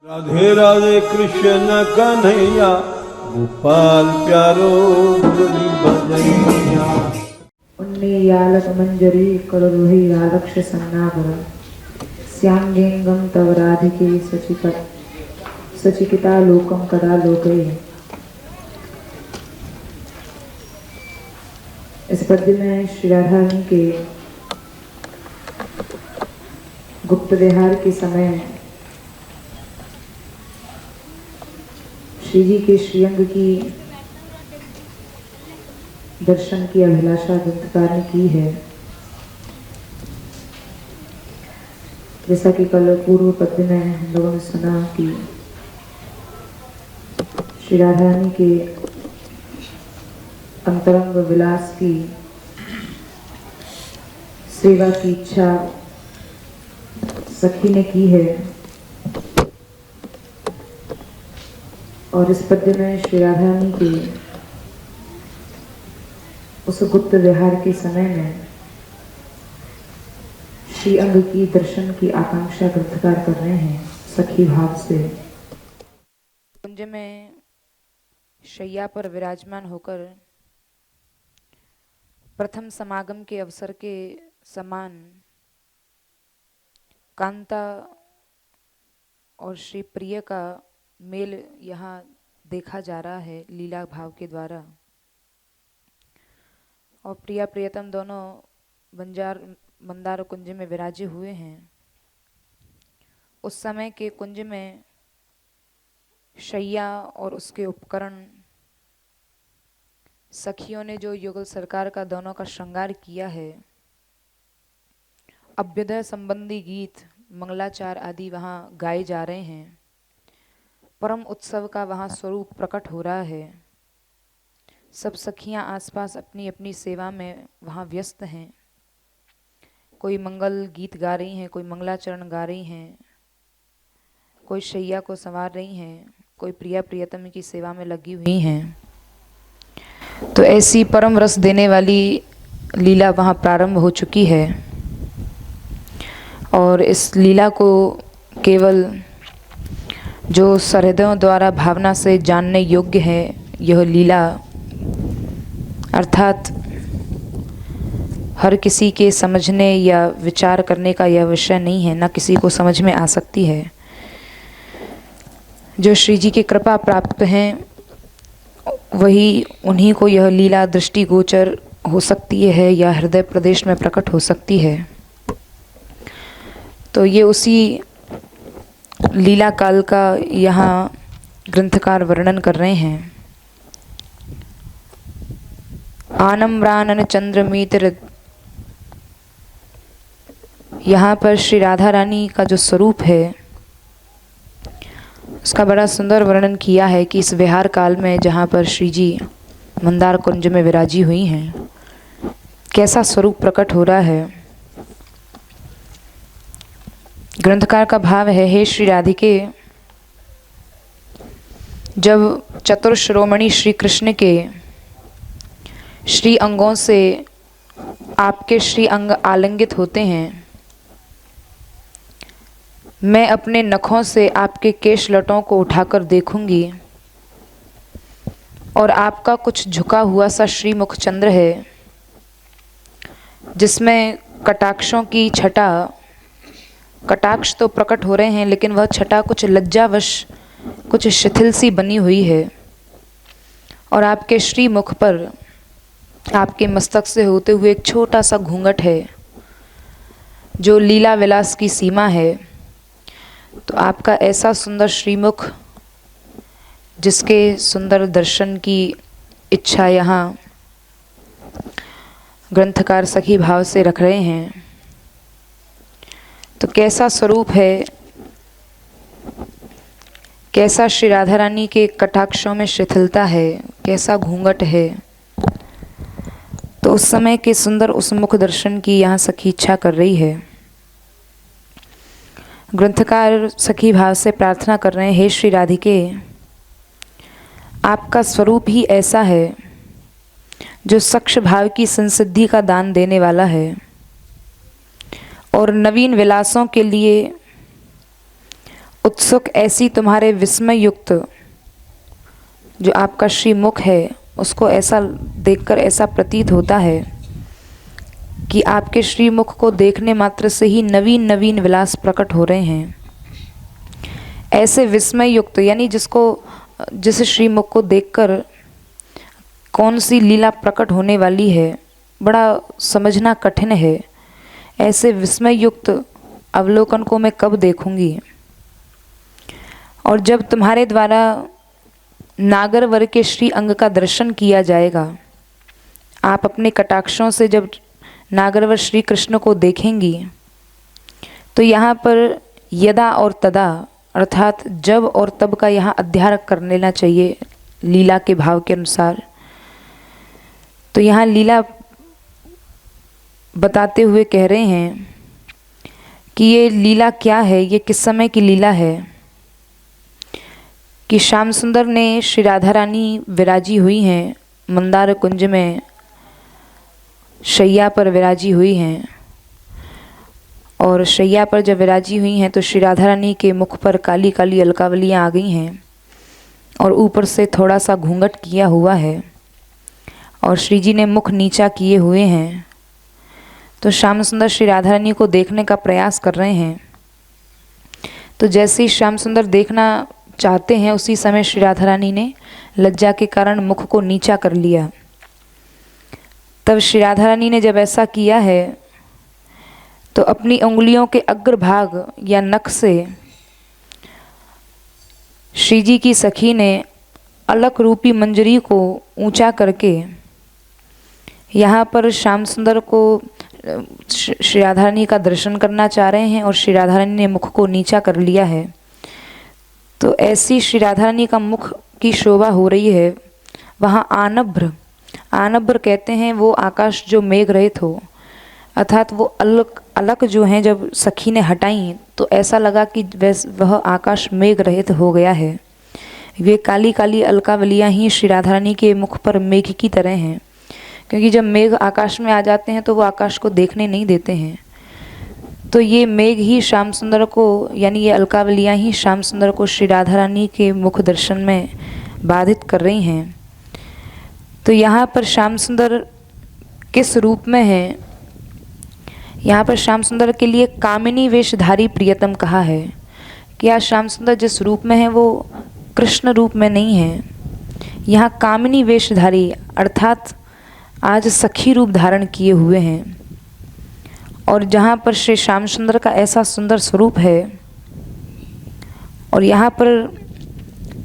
राधे राधे कृष्ण कन्हैया गोपाल प्यारो मुरली बजैया। उन्नीयालक मंजरी करुरुहि आलक्ष्य सन्नाभर श्यामगेंगम तव राधिके सचिकिता लोकम कदा लोके। इस पद्य में श्री राधा रानी के गुप्त विहार के समय श्री जी के श्रीअंग की दर्शन की अभिलाषा ग्रंथकार ने की है। जैसा कि कल पूर्व पद्य में हम लोगों ने सुना कि श्री राधा रानी के अंतरंग विलास की सेवा की इच्छा सखी ने की है। और इस पद्य में श्री राधा रानी के उस गुप्त विहार के समय में श्री अंग की दर्शन की आकांक्षा ग्रंथकार कर रहे हैं सखी भाव से। कुंज में शैया पर विराजमान होकर प्रथम समागम के अवसर के समान कांता और श्री प्रिय का मेल यहाँ देखा जा रहा है लीला भाव के द्वारा। और प्रिया प्रियतम दोनों मंदार कुंज में विराजे हुए हैं। उस समय के कुंज में शैया और उसके उपकरण सखियों ने जो युगल सरकार का दोनों का श्रृंगार किया है, अभ्युदय संबंधी गीत मंगलाचार आदि वहाँ गाए जा रहे हैं। परम उत्सव का वहाँ स्वरूप प्रकट हो रहा है। सब सखियाँ आसपास अपनी अपनी सेवा में वहाँ व्यस्त हैं। कोई मंगल गीत गा रही हैं, कोई मंगलाचरण गा रही हैं, कोई शैया को संवार रही हैं, कोई प्रिया प्रियतम की सेवा में लगी हुई हैं। तो ऐसी परम रस देने वाली लीला वहाँ प्रारंभ हो चुकी है। और इस लीला को केवल जो सहृदयों द्वारा भावना से जानने योग्य है यह लीला, अर्थात हर किसी के समझने या विचार करने का यह विषय नहीं है, न किसी को समझ में आ सकती है। जो श्री जी की कृपा प्राप्त हैं वही उन्हीं को यह लीला दृष्टिगोचर हो सकती है या हृदय प्रदेश में प्रकट हो सकती है। तो ये उसी लीला काल का यहाँ ग्रंथकार वर्णन कर रहे हैं। आनम्रानन चंद्रमीतर, यहाँ पर श्री राधा रानी का जो स्वरूप है उसका बड़ा सुंदर वर्णन किया है कि इस विहार काल में जहाँ पर श्री जी मंदार कुंज में विराजी हुई हैं, कैसा स्वरूप प्रकट हो रहा है। ग्रंथकार का भाव है, हे श्री राधिके, जब चतुर्श्रोमणी श्री कृष्ण के श्री अंगों से आपके श्री अंग आलिंगित होते हैं, मैं अपने नखों से आपके केश लटों को उठाकर देखूंगी और आपका कुछ झुका हुआ सा श्रीमुख चंद्र है जिसमें कटाक्षों की छटा, कटाक्ष तो प्रकट हो रहे हैं लेकिन वह छटा कुछ लज्जावश, कुछ शिथिल सी बनी हुई है। और आपके श्रीमुख पर आपके मस्तक से होते हुए एक छोटा सा घूंघट है जो लीला विलास की सीमा है। तो आपका ऐसा सुंदर श्रीमुख जिसके सुंदर दर्शन की इच्छा यहाँ ग्रंथकार सखी भाव से रख रहे हैं। तो कैसा स्वरूप है, कैसा श्री राधा रानी के कटाक्षों में शिथिलता है, कैसा घूंघट है। तो उस समय के सुंदर उस मुख दर्शन की यहाँ सखी इच्छा कर रही है। ग्रंथकार सखी भाव से प्रार्थना कर रहे हैं, हे श्री राधिके, आपका स्वरूप ही ऐसा है जो सक्ष भाव की संसिद्धि का दान देने वाला है और नवीन विलासों के लिए उत्सुक ऐसी तुम्हारे विस्मय युक्त जो आपका श्रीमुख है, उसको ऐसा देखकर ऐसा प्रतीत होता है कि आपके श्रीमुख को देखने मात्र से ही नवीन नवीन विलास प्रकट हो रहे हैं। ऐसे विस्मय युक्त यानी जिस श्रीमुख को देखकर कौन सी लीला प्रकट होने वाली है, बड़ा समझना कठिन है। ऐसे विस्मय युक्त अवलोकन को मैं कब देखूंगी। और जब तुम्हारे द्वारा नागरवर के श्री अंग का दर्शन किया जाएगा, आप अपने कटाक्षों से जब नागरवर श्री कृष्ण को देखेंगी, तो यहाँ पर यदा और तदा अर्थात जब और तब का यहाँ अध्याय कर लेना चाहिए लीला के भाव के अनुसार। तो यहाँ लीला बताते हुए कह रहे हैं कि ये लीला क्या है, ये किस समय की लीला है कि श्याम सुंदर ने श्री राधा रानी विराजी हुई हैं, मंदार कुंज में शैया पर विराजी हुई हैं। और शैया पर जब विराजी हुई हैं तो श्री राधा रानी के मुख पर काली काली अलकावलियाँ आ गई हैं और ऊपर से थोड़ा सा घूंघट किया हुआ है और श्री जी ने मुख नीचा किए हुए हैं। तो श्याम सुंदर श्री राधा रानी को देखने का प्रयास कर रहे हैं। तो जैसे ही श्याम सुंदर देखना चाहते हैं, उसी समय श्री राधा रानी ने लज्जा के कारण मुख को नीचा कर लिया। तब श्री राधा रानी ने जब ऐसा किया है तो अपनी उंगलियों के अग्रभाग या नख से श्री जी की सखी ने अलक रूपी मंजरी को ऊंचा करके यहाँ पर श्याम सुंदर को श्री राधा रानी का दर्शन करना चाह रहे हैं और श्री राधा रानी ने मुख को नीचा कर लिया है। तो ऐसी श्री राधा रानी का मुख की शोभा हो रही है। वहाँ आनभ्र, आनभ्र कहते हैं वो आकाश जो मेघ रहित हो, अर्थात वो अलक जो हैं जब सखी ने हटाई तो ऐसा लगा कि वह आकाश मेघ रहित हो गया है। वे काली काली अलकावलियाँ ही श्री राधा रानी के मुख पर मेघ की तरह हैं, क्योंकि जब मेघ आकाश में आ जाते हैं तो वो आकाश को देखने नहीं देते हैं। तो ये मेघ ही श्याम सुंदर को, यानी ये अलकावलियाँ ही श्याम सुंदर को श्री राधा रानी के मुख दर्शन में बाधित कर रही हैं। तो यहाँ पर श्याम सुंदर किस रूप में हैं? यहाँ पर श्याम सुंदर के लिए कामिनी वेशधारी प्रियतम कहा है कि आज श्याम सुंदर जिस रूप में है वो कृष्ण रूप में नहीं है। यहाँ कामिनी वेशधारी अर्थात आज सखी रूप धारण किए हुए हैं। और जहाँ पर श्री श्याम सुंदर का ऐसा सुंदर स्वरूप है और यहाँ पर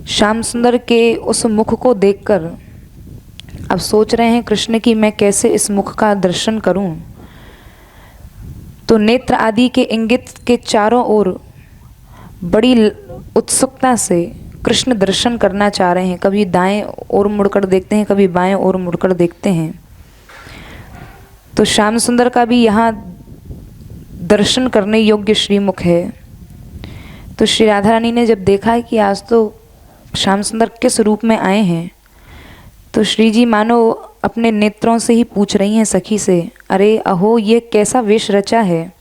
श्याम सुंदर के उस मुख को देखकर अब सोच रहे हैं कृष्ण की मैं कैसे इस मुख का दर्शन करूं। तो नेत्र आदि के इंगित के चारों ओर बड़ी उत्सुकता से कृष्ण दर्शन करना चाह रहे हैं। कभी दाएं ओर मुड़कर देखते हैं, कभी बाएं ओर मुड़कर देखते हैं। तो श्याम सुंदर का भी यहाँ दर्शन करने योग्य श्रीमुख है। तो श्री राधा रानी ने जब देखा है कि आज तो श्याम सुंदर किस रूप में आए हैं, तो श्री जी मानो अपने नेत्रों से ही पूछ रही हैं सखी से, अरे अहो ये कैसा वेश रचा है,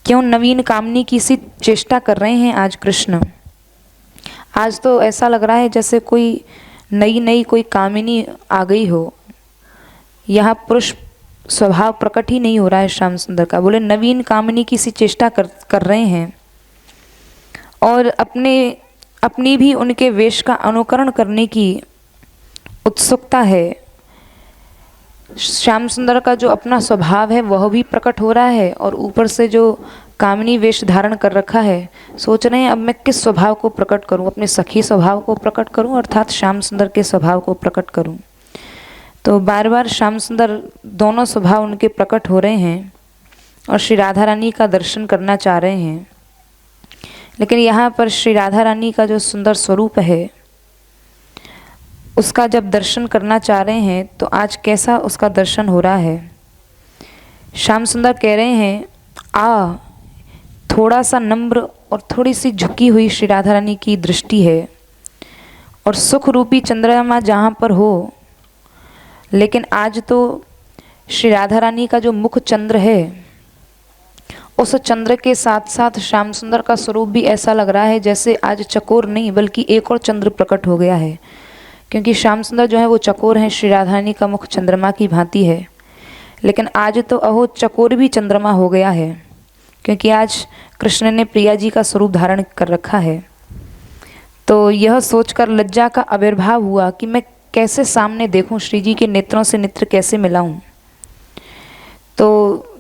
क्यों नवीन कामनी की सी चेष्टा कर रहे हैं आज कृष्ण। आज तो ऐसा लग रहा है जैसे कोई नई कोई कामिनी आ गई हो। यहाँ पुरुष स्वभाव प्रकट ही नहीं हो रहा है श्याम सुंदर का। बोले नवीन कामिनी की सी चेष्टा कर रहे हैं और अपनी भी उनके वेश का अनुकरण करने की उत्सुकता है। श्याम सुंदर का जो अपना स्वभाव है वह भी प्रकट हो रहा है और ऊपर से जो कामिनी वेश धारण कर रखा है, सोच रहे हैं अब मैं किस स्वभाव को प्रकट करूं, अपने सखी स्वभाव को प्रकट करूं अर्थात श्याम सुंदर के स्वभाव को प्रकट करूं। तो बार बार श्याम सुंदर दोनों स्वभाव उनके प्रकट हो रहे हैं और श्री राधा रानी का दर्शन करना चाह रहे हैं। लेकिन यहाँ पर श्री राधा रानी का जो सुंदर स्वरूप है उसका जब दर्शन करना चाह रहे हैं तो आज कैसा उसका दर्शन हो रहा है। श्याम सुंदर कह रहे हैं थोड़ा सा नम्र और थोड़ी सी झुकी हुई श्री राधा रानी की दृष्टि है और सुख रूपी चंद्रमा जहाँ पर हो, लेकिन आज तो श्री राधा रानी का जो मुख चंद्र है उस चंद्र के साथ साथ श्याम सुंदर का स्वरूप भी ऐसा लग रहा है जैसे आज चकोर नहीं बल्कि एक और चंद्र प्रकट हो गया है, क्योंकि श्याम सुंदर जो है वो चकोर हैं, श्री राधा रानी का मुख चंद्रमा की भांति है। लेकिन आज तो अहो चकोर भी चंद्रमा हो गया है, क्योंकि आज कृष्ण ने प्रिया जी का स्वरूप धारण कर रखा है। तो यह सोचकर लज्जा का आविर्भाव हुआ कि मैं कैसे सामने देखूं, श्री जी के नेत्रों से नेत्र कैसे मिलाऊं। तो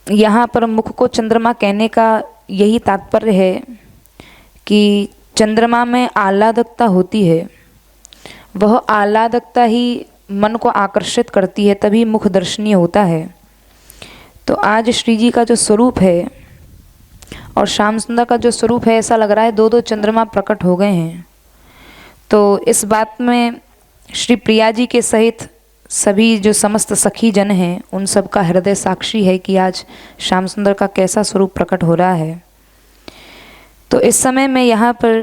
यहाँ पर मुख को चंद्रमा कहने का यही तात्पर्य है कि चंद्रमा में आह्लादकता होती है, वह आह्लादकता ही मन को आकर्षित करती है, तभी मुख दर्शनीय होता है। तो आज श्री जी का जो स्वरूप है और श्याम सुंदर का जो स्वरूप है, ऐसा लग रहा है दो दो चंद्रमा प्रकट हो गए हैं। तो इस बात में श्री प्रिया जी के सहित सभी जो समस्त सखी जन हैं, उन सब का हृदय साक्षी है कि आज श्याम सुंदर का कैसा स्वरूप प्रकट हो रहा है। तो इस समय में यहाँ पर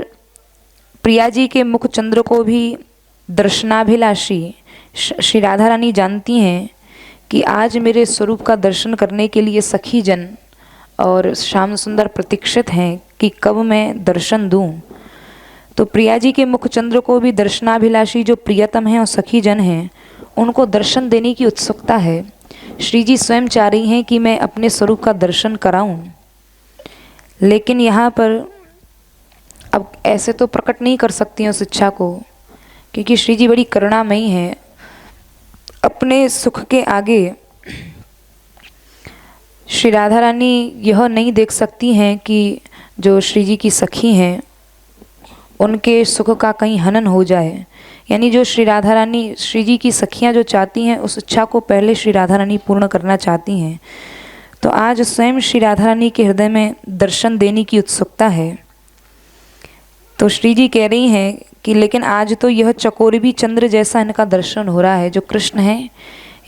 प्रिया जी के मुख चंद्र को भी दर्शनाभिलाषी श्री राधा रानी जानती हैं कि आज मेरे स्वरूप का दर्शन करने के लिए सखी जन और श्याम सुंदर प्रतीक्षित हैं कि कब मैं दर्शन दूं। तो प्रिया जी के मुख चंद्र को भी दर्शनाभिलाषी जो प्रियतम हैं और सखी जन हैं, उनको दर्शन देने की उत्सुकता है। श्री जी स्वयं चाह रही हैं कि मैं अपने स्वरूप का दर्शन कराऊं, लेकिन यहाँ पर अब ऐसे तो प्रकट नहीं कर सकती हैं उस इच्छा को, क्योंकि श्री जी बड़ी करुणामयी हैं। अपने सुख के आगे श्री राधा रानी यह नहीं देख सकती हैं कि जो श्री जी की सखी हैं उनके सुख का कहीं हनन हो जाए। यानी जो श्री राधा रानी, श्री जी की सखियां जो चाहती हैं, उस इच्छा को पहले श्री राधा रानी पूर्ण करना चाहती हैं। तो आज स्वयं श्री राधा रानी के हृदय में दर्शन देने की उत्सुकता है। तो श्री जी कह रही हैं कि लेकिन आज तो यह चकोर भी चंद्र जैसा इनका दर्शन हो रहा है। जो कृष्ण हैं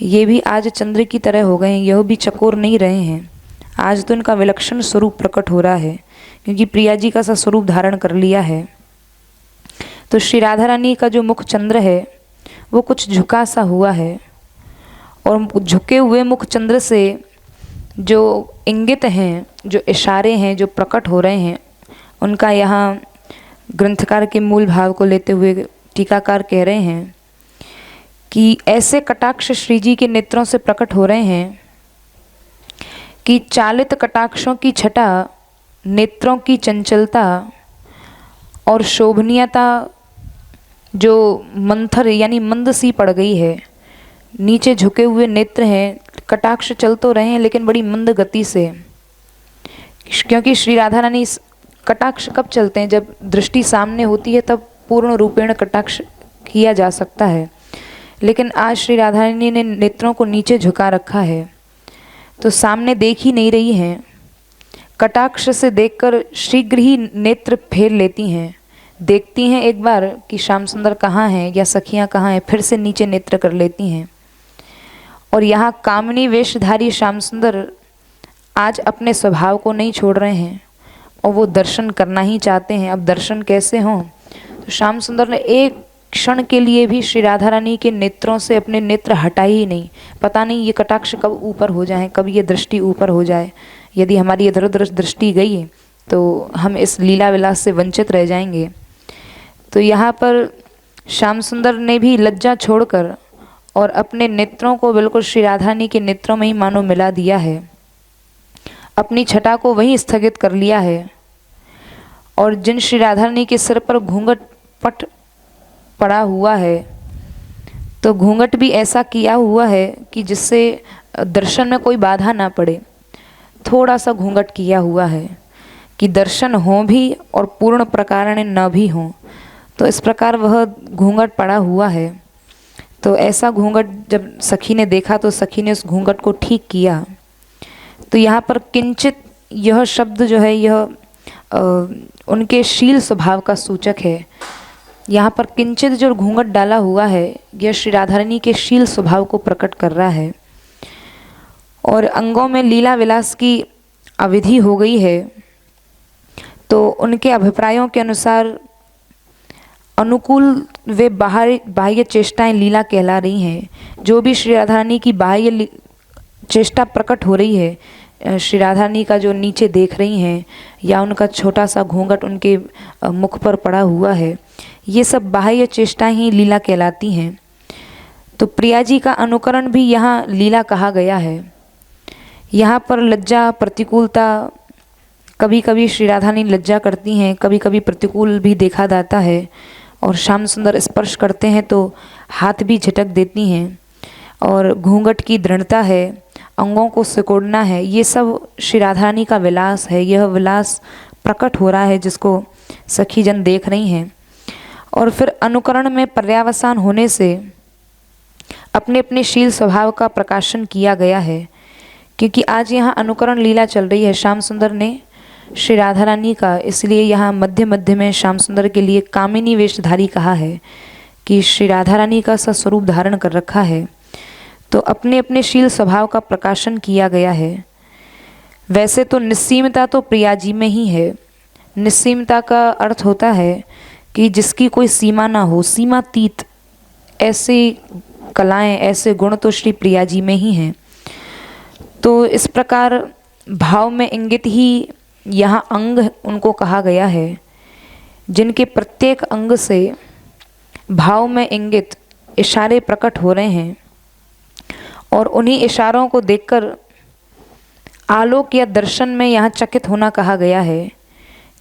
ये भी आज चंद्र की तरह हो गए हैं, यह भी चकोर नहीं रहे हैं। आज तो इनका विलक्षण स्वरूप प्रकट हो रहा है, क्योंकि प्रिया जी का सा स्वरूप धारण कर लिया है। तो श्री राधा रानी का जो मुख चंद्र है वो कुछ झुका सा हुआ है, और झुके हुए मुख चंद्र से जो इंगित हैं, जो इशारे हैं, जो प्रकट हो रहे हैं, उनका यहाँ ग्रंथकार के मूल भाव को लेते हुए टीकाकार कह रहे हैं कि ऐसे कटाक्ष श्री जी के नेत्रों से प्रकट हो रहे हैं कि चालित कटाक्षों की छटा, नेत्रों की चंचलता और शोभनीयता जो मंथर यानी मंद सी पड़ गई है। नीचे झुके हुए नेत्र हैं, कटाक्ष चल तो रहे हैं लेकिन बड़ी मंद गति से, क्योंकि श्री राधा रानी कटाक्ष कब चलते हैं, जब दृष्टि सामने होती है तब पूर्ण रूपेण कटाक्ष किया जा सकता है। लेकिन आज श्री राधा रानी ने नेत्रों को नीचे झुका रखा है, तो सामने देख ही नहीं रही हैं। कटाक्ष से देखकर शीघ्र ही नेत्र फेर लेती हैं, देखती हैं एक बार कि श्याम सुंदर कहाँ हैं या सखियाँ कहाँ हैं, फिर से नीचे नेत्र कर लेती हैं। और यहाँ कामनी वेशधारी श्याम सुंदर आज अपने स्वभाव को नहीं छोड़ रहे हैं और वो दर्शन करना ही चाहते हैं। अब दर्शन कैसे हों, तो श्याम सुंदर ने एक क्षण के लिए भी श्री राधा रानी के नेत्रों से अपने नेत्र हटाए ही नहीं। पता नहीं ये कटाक्ष कब ऊपर हो जाए, कब ये दृष्टि ऊपर हो जाए। यदि हमारी इधर उधर दृष्टि गई तो हम इस लीला विलास से वंचित रह जाएंगे। तो यहाँ पर श्याम सुंदर ने भी लज्जा छोड़कर और अपने नेत्रों को बिल्कुल श्री राधा रानी के नेत्रों में ही मानो मिला दिया है, अपनी छटा को वहीं स्थगित कर लिया है। और जिन श्री राधा रानी के सिर पर घूंघट पट पड़ा हुआ है, तो घूंघट भी ऐसा किया हुआ है कि जिससे दर्शन में कोई बाधा ना पड़े। थोड़ा सा घूंघट किया हुआ है कि दर्शन हो भी और पूर्ण प्रकार न भी हो, तो इस प्रकार वह घूंघट पड़ा हुआ है। तो ऐसा घूंघट जब सखी ने देखा तो सखी ने उस घूंघट को ठीक किया। तो यहाँ पर किंचित यह शब्द जो है यह उनके शील स्वभाव का सूचक है। यहाँ पर किंचित जो घूंघट डाला हुआ है यह श्री राधा रानी के शील स्वभाव को प्रकट कर रहा है। और अंगों में लीला विलास की अविधि हो गई है, तो उनके अभिप्रायों के अनुसार अनुकूल वे बाह्य चेष्टाएं लीला कहला रही हैं। जो भी श्री राधा रानी की बाह्य चेष्टा प्रकट हो रही है, श्री राधा रानी का जो नीचे देख रही हैं या उनका छोटा सा घूंघट उनके मुख पर पड़ा हुआ है, ये सब बाह्य चेष्टाएं ही लीला कहलाती हैं। तो प्रिया जी का अनुकरण भी यहाँ लीला कहा गया है। यहाँ पर लज्जा, प्रतिकूलता, कभी कभी श्री राधा रानी लज्जा करती हैं, कभी कभी प्रतिकूल भी देखा जाता है, और श्याम सुंदर स्पर्श करते हैं तो हाथ भी झटक देती हैं, और घूंघट की दृढ़ता है, अंगों को सिकोड़ना है, ये सब श्री राधा रानी का विलास है। यह विलास प्रकट हो रहा है जिसको सखी जन देख रही हैं। और फिर अनुकरण में पर्यावसान होने से अपने अपने शील स्वभाव का प्रकाशन किया गया है, क्योंकि आज यहाँ अनुकरण लीला चल रही है श्याम सुंदर ने श्री राधा रानी का, इसलिए यहाँ मध्य मध्य में श्याम सुंदर के लिए कामिनी वेशधारी कहा है कि श्री राधा रानी का सा स्वरूप धारण कर रखा है। तो अपने अपने शील स्वभाव का प्रकाशन किया गया है। वैसे तो निस्सीमता तो प्रिया जी में ही है। निस्सीमता का अर्थ होता है कि जिसकी कोई सीमा ना हो, सीमातीत, ऐसी कलाएं, ऐसे गुण तो श्री प्रिया जी में ही हैं। तो इस प्रकार भाव में इंगित ही यहाँ अंग उनको कहा गया है, जिनके प्रत्येक अंग से भाव में इंगित इशारे प्रकट हो रहे हैं, और उन्हीं इशारों को देखकर आलोक या दर्शन में यहाँ चकित होना कहा गया है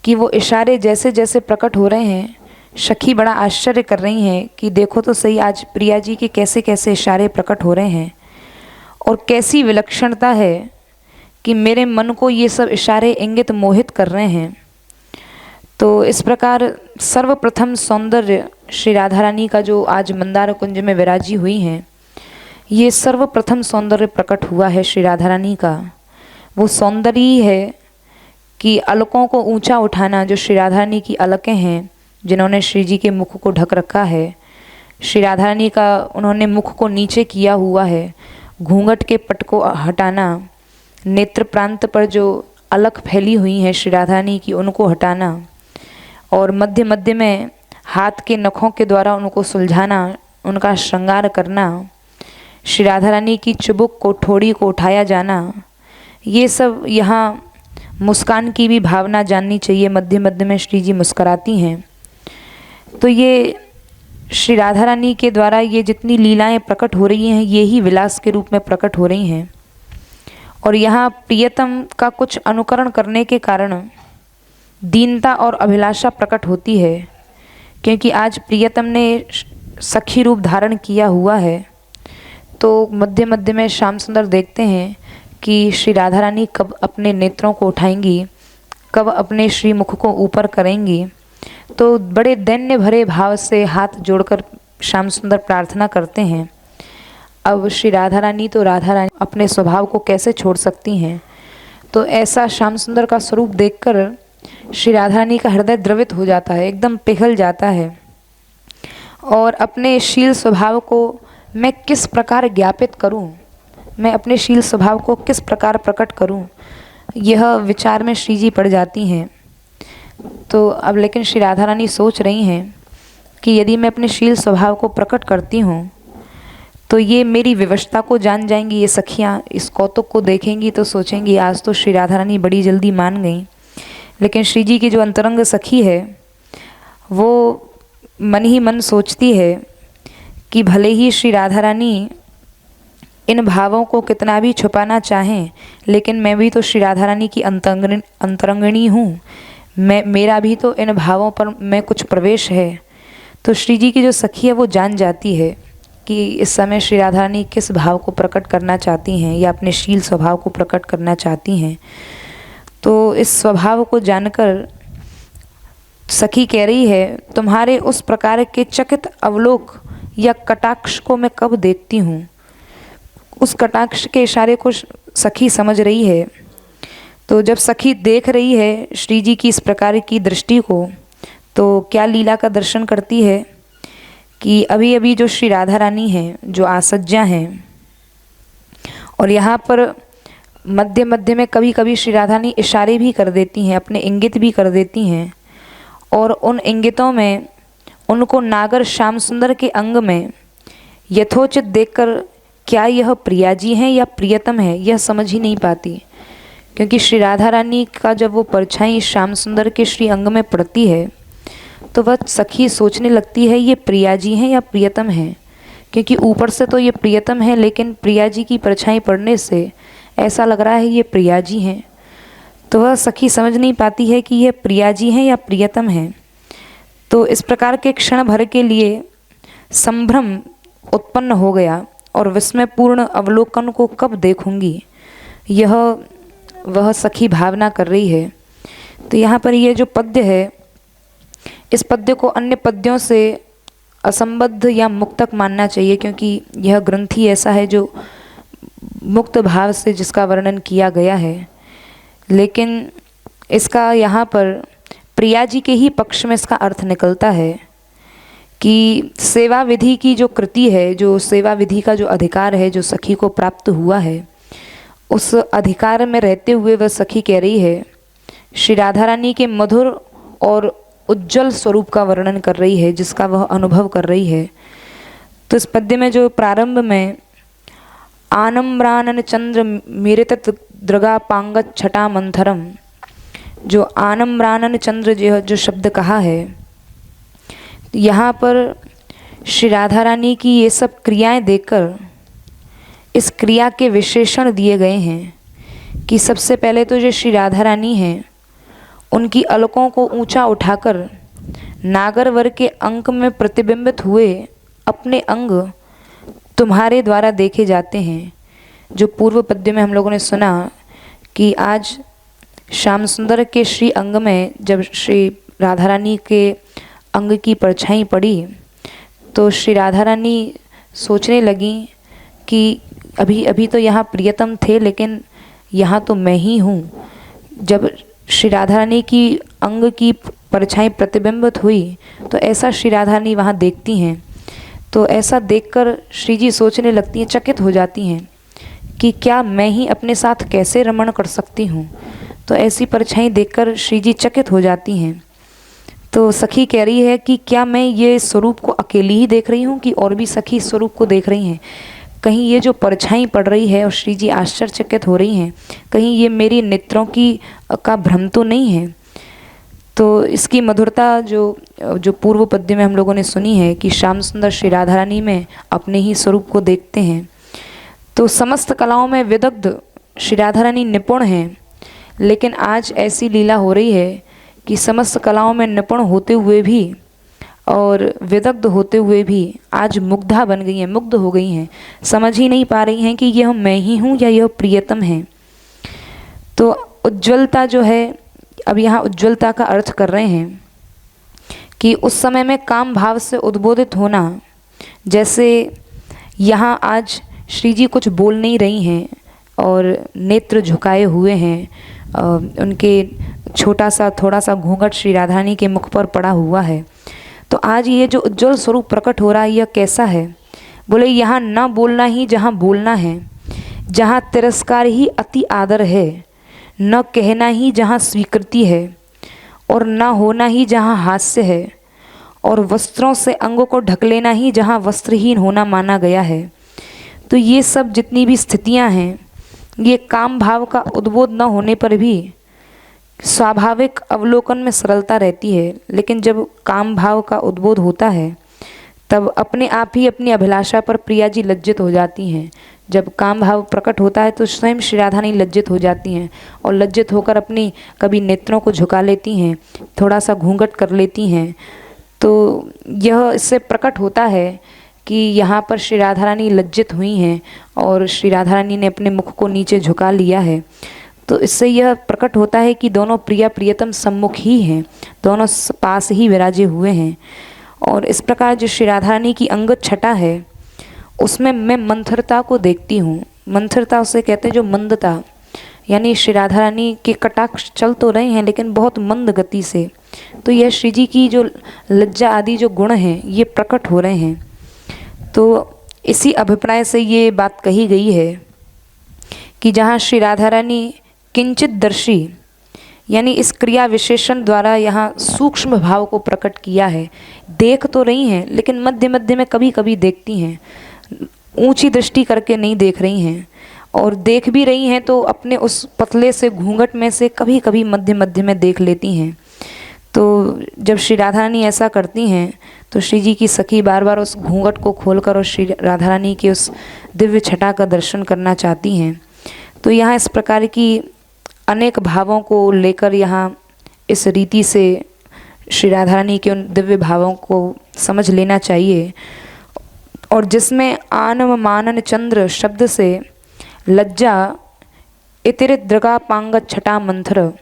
कि वो इशारे जैसे जैसे प्रकट हो रहे हैं, सखी बड़ा आश्चर्य कर रही हैं कि देखो तो सही आज प्रिया जी के कैसे कैसे इशारे प्रकट हो रहे हैं, और कैसी विलक्षणता है कि मेरे मन को ये सब इशारे इंगित मोहित कर रहे हैं। तो इस प्रकार सर्वप्रथम सौंदर्य श्री राधा रानी का जो आज मंदार कुंज में विराजी हुई हैं, ये सर्वप्रथम सौंदर्य प्रकट हुआ है श्री राधा रानी का। वो सौंदर्य ही है कि अलकों को ऊंचा उठाना, जो श्री राधा रानी की अलकें हैं जिन्होंने श्री जी के मुख को ढक रखा है, श्री राधा रानी का उन्होंने मुख को नीचे किया हुआ है, घूंघट के पट को हटाना, नेत्र प्रांत पर जो अलक फैली हुई हैं श्री राधा रानी की उनको हटाना, और मध्य मध्य में हाथ के नखों के द्वारा उनको सुलझाना, उनका श्रृंगार करना, श्री राधा रानी की चुबुक को, ठोड़ी को उठाया जाना, ये सब यहाँ मुस्कान की भी भावना जाननी चाहिए। मध्य मध्य में श्री जी मुस्कराती हैं। तो ये श्री राधा रानी के द्वारा ये जितनी लीलाएं प्रकट हो रही हैं, ये ही विलास के रूप में प्रकट हो रही हैं। और यहाँ प्रियतम का कुछ अनुकरण करने के कारण दीनता और अभिलाषा प्रकट होती है, क्योंकि आज प्रियतम ने सखी रूप धारण किया हुआ है। तो मध्य मध्य में श्याम सुंदर देखते हैं कि श्री राधा रानी कब अपने नेत्रों को उठाएंगी, कब अपने श्री मुख को ऊपर करेंगी। तो बड़े दैन्य भरे भाव से हाथ जोड़कर श्याम सुंदर प्रार्थना करते हैं। अब श्री राधा रानी तो राधा रानी अपने स्वभाव को कैसे छोड़ सकती हैं। तो ऐसा श्याम सुंदर का स्वरूप देखकर श्री राधा रानी का हृदय द्रवित हो जाता है, एकदम पिघल जाता है, और अपने शील स्वभाव को मैं किस प्रकार ज्ञापित करूं, मैं अपने शील स्वभाव को किस प्रकार प्रकट करूं, यह विचार में श्री जी पड़ जाती हैं। तो अब लेकिन श्री राधा रानी सोच रही हैं कि यदि मैं अपने शील स्वभाव को प्रकट करती हूँ तो ये मेरी विवशता को जान जाएंगी। ये सखियाँ इस कौतुक को देखेंगी तो सोचेंगी आज तो श्री राधा रानी बड़ी जल्दी मान गई। लेकिन श्री जी की जो अंतरंग सखी है वो मन ही मन सोचती है कि भले ही श्री राधा रानी इन भावों को कितना भी छुपाना चाहें, लेकिन मैं भी तो श्री राधा रानी की अंतरंगिणी हूँ, मेरा भी तो इन भावों पर मैं कुछ प्रवेश है। तो श्री जी की जो सखी है वो जान जाती है कि इस समय श्री राधा रानी किस भाव को प्रकट करना चाहती हैं या अपने शील स्वभाव को प्रकट करना चाहती हैं। तो इस स्वभाव को जानकर सखी कह रही है, तुम्हारे उस प्रकार के चकित अवलोक या कटाक्ष को मैं कब देखती हूँ। उस कटाक्ष के इशारे को सखी समझ रही है। तो जब सखी देख रही है श्री जी की इस प्रकार की दृष्टि को, तो क्या लीला का दर्शन करती है कि अभी अभी जो श्री राधा रानी हैं, जो आसज्जा हैं, और यहाँ पर मध्य मध्य में कभी कभी श्री राधा रानी इशारे भी कर देती हैं, अपने इंगित भी कर देती हैं, और उन इंगितों में उनको नागर श्याम सुंदर के अंग में यथोचित देखकर क्या यह प्रिया जी हैं या प्रियतम है, यह समझ ही नहीं पाती। क्योंकि श्री राधा रानी का जब वो परछाई श्याम सुंदर के श्री अंग में पड़ती है तो वह सखी सोचने लगती है ये प्रिया जी हैं या प्रियतम हैं, क्योंकि ऊपर से तो ये प्रियतम है लेकिन प्रिया जी की परछाई पड़ने से ऐसा लग रहा है ये प्रिया जी हैं। तो वह सखी समझ नहीं पाती है कि यह प्रिया जी हैं या प्रियतम हैं। तो इस प्रकार के क्षण भर के लिए संभ्रम उत्पन्न हो गया और विस्मयपूर्ण अवलोकन को कब देखूंगी, यह वह सखी भावना कर रही है। तो यहाँ पर ये जो पद्य है, इस पद्य को अन्य पद्यों से असंबद्ध या मुक्तक मानना चाहिए, क्योंकि यह ग्रंथ ही ऐसा है जो मुक्त भाव से जिसका वर्णन किया गया है। लेकिन इसका यहाँ पर प्रिया जी के ही पक्ष में इसका अर्थ निकलता है कि सेवा विधि की जो कृति है, जो सेवा विधि का जो अधिकार है जो सखी को प्राप्त हुआ है, उस अधिकार में रहते हुए वह सखी कह रही है, श्री राधा रानी के मधुर और उज्जवल स्वरूप का वर्णन कर रही है, जिसका वह अनुभव कर रही है। तो इस पद्य में जो प्रारंभ में आनम्रानन चंद्र मीरित द्रगा पांगत छटा मंथरम, जो आनम्रानन चंद्र जो शब्द कहा है, यहाँ पर श्री राधा रानी की ये सब क्रियाएं देखकर इस क्रिया के विशेषण दिए गए हैं कि सबसे पहले तो जो श्री राधा रानी हैं उनकी अलकों को ऊंचा उठाकर नागरवर के अंक में प्रतिबिंबित हुए अपने अंग तुम्हारे द्वारा देखे जाते हैं। जो पूर्व पद्य में हम लोगों ने सुना कि आज श्याम सुंदर के श्री अंग में जब श्री राधा रानी के अंग की परछाई पड़ी तो श्री राधा रानी सोचने लगी कि अभी अभी तो यहाँ प्रियतम थे लेकिन यहाँ तो मैं ही हूँ। जब श्री राधा रानी की अंग की परछाई प्रतिबिंबित हुई तो ऐसा श्री राधा रानी वहाँ देखती हैं। तो ऐसा देखकर श्री जी सोचने लगती हैं, चकित हो जाती हैं कि क्या मैं ही अपने साथ कैसे रमण कर सकती हूँ। तो ऐसी परछाई देखकर श्री जी चकित हो जाती हैं। तो सखी कह रही है कि क्या मैं ये स्वरूप को अकेली ही देख रही हूँ कि और भी सखी इस स्वरूप को देख रही हैं। कहीं ये जो परछाई पड़ रही है और श्री जी आश्चर्यचकित हो रही हैं, कहीं ये मेरी नेत्रों की का भ्रम तो नहीं है। तो इसकी मधुरता जो पूर्व पद्य में हम लोगों ने सुनी है कि श्याम सुंदर श्री राधा रानी में अपने ही स्वरूप को देखते हैं। तो समस्त कलाओं में विदग्ध श्री राधा रानी निपुण हैं, लेकिन आज ऐसी लीला हो रही है कि समस्त कलाओं में निपुण होते हुए भी और विदग्ध होते हुए भी आज मुग्धा बन गई हैं, मुग्ध हो गई हैं, समझ ही नहीं पा रही हैं कि यह मैं ही हूँ या यह प्रियतम है। तो उज्ज्वलता जो है, अब यहाँ उज्ज्वलता का अर्थ कर रहे हैं कि उस समय में काम भाव से उद्बोधित होना, जैसे यहाँ आज श्री जी कुछ बोल नहीं रही हैं और नेत्र झुकाए हुए हैं, उनके छोटा सा थोड़ा सा घूंघट श्री राधा रानी के मुख पर पड़ा हुआ है। तो आज ये जो उज्ज्वल स्वरूप प्रकट हो रहा है यह कैसा है? बोले यहाँ न बोलना ही जहाँ बोलना है, जहाँ तिरस्कार ही अति आदर है, न कहना ही जहाँ स्वीकृति है, और न होना ही जहाँ हास्य है, और वस्त्रों से अंगों को ढक लेना ही जहाँ वस्त्रहीन होना माना गया है। तो ये सब जितनी भी स्थितियाँ हैं, ये काम भाव का उद्बोध न होने पर भी स्वाभाविक अवलोकन में सरलता रहती है, लेकिन जब काम भाव का उद्बोध होता है तब अपने आप ही अपनी अभिलाषा पर प्रिया जी लज्जित हो जाती हैं। जब काम भाव प्रकट होता है तो स्वयं श्री राधा रानी लज्जित हो जाती हैं और लज्जित होकर अपनी कभी नेत्रों को झुका लेती हैं, थोड़ा सा घूंघट कर लेती हैं। तो यह इससे प्रकट होता है कि यहाँ पर श्री राधा रानी लज्जित हुई हैं और श्री राधा रानी ने अपने मुख को नीचे झुका लिया है। तो इससे यह प्रकट होता है कि दोनों प्रिया प्रियतम सम्मुख ही हैं, दोनों पास ही विराजे हुए हैं। और इस प्रकार जो श्री राधा रानी की अंगत छटा है उसमें मैं मंथरता को देखती हूँ। मंथरता उसे कहते हैं जो मंदता, यानी श्री राधा रानी के कटाक्ष चल तो रहे हैं लेकिन बहुत मंद गति से। तो यह श्री जी की जो लज्जा आदि जो गुण हैं ये प्रकट हो रहे हैं। तो इसी अभिप्राय से ये बात कही गई है कि जहाँ श्री राधा रानी किंचित दर्शी, यानी इस क्रिया विशेषण द्वारा यहाँ सूक्ष्म भाव को प्रकट किया है। देख तो रही हैं लेकिन मध्य मध्य में कभी कभी देखती हैं, ऊंची दृष्टि करके नहीं देख रही हैं। और देख भी रही हैं तो अपने उस पतले से घूंघट में से कभी कभी मध्य मध्य में देख लेती हैं। तो जब श्री राधा रानी ऐसा करती हैं तो श्री जी की सखी बार बार उस घूंघट को खोलकर और श्री राधा रानी के उस दिव्य छटा का दर्शन करना चाहती हैं। तो यहाँ इस प्रकार की अनेक भावों को लेकर यहाँ इस रीति से श्री राधा रानी के उन दिव्य भावों को समझ लेना चाहिए। और जिसमें आनम मानन चंद्र शब्द से लज्जा इतिरित दृगा पांग छटा मंथर,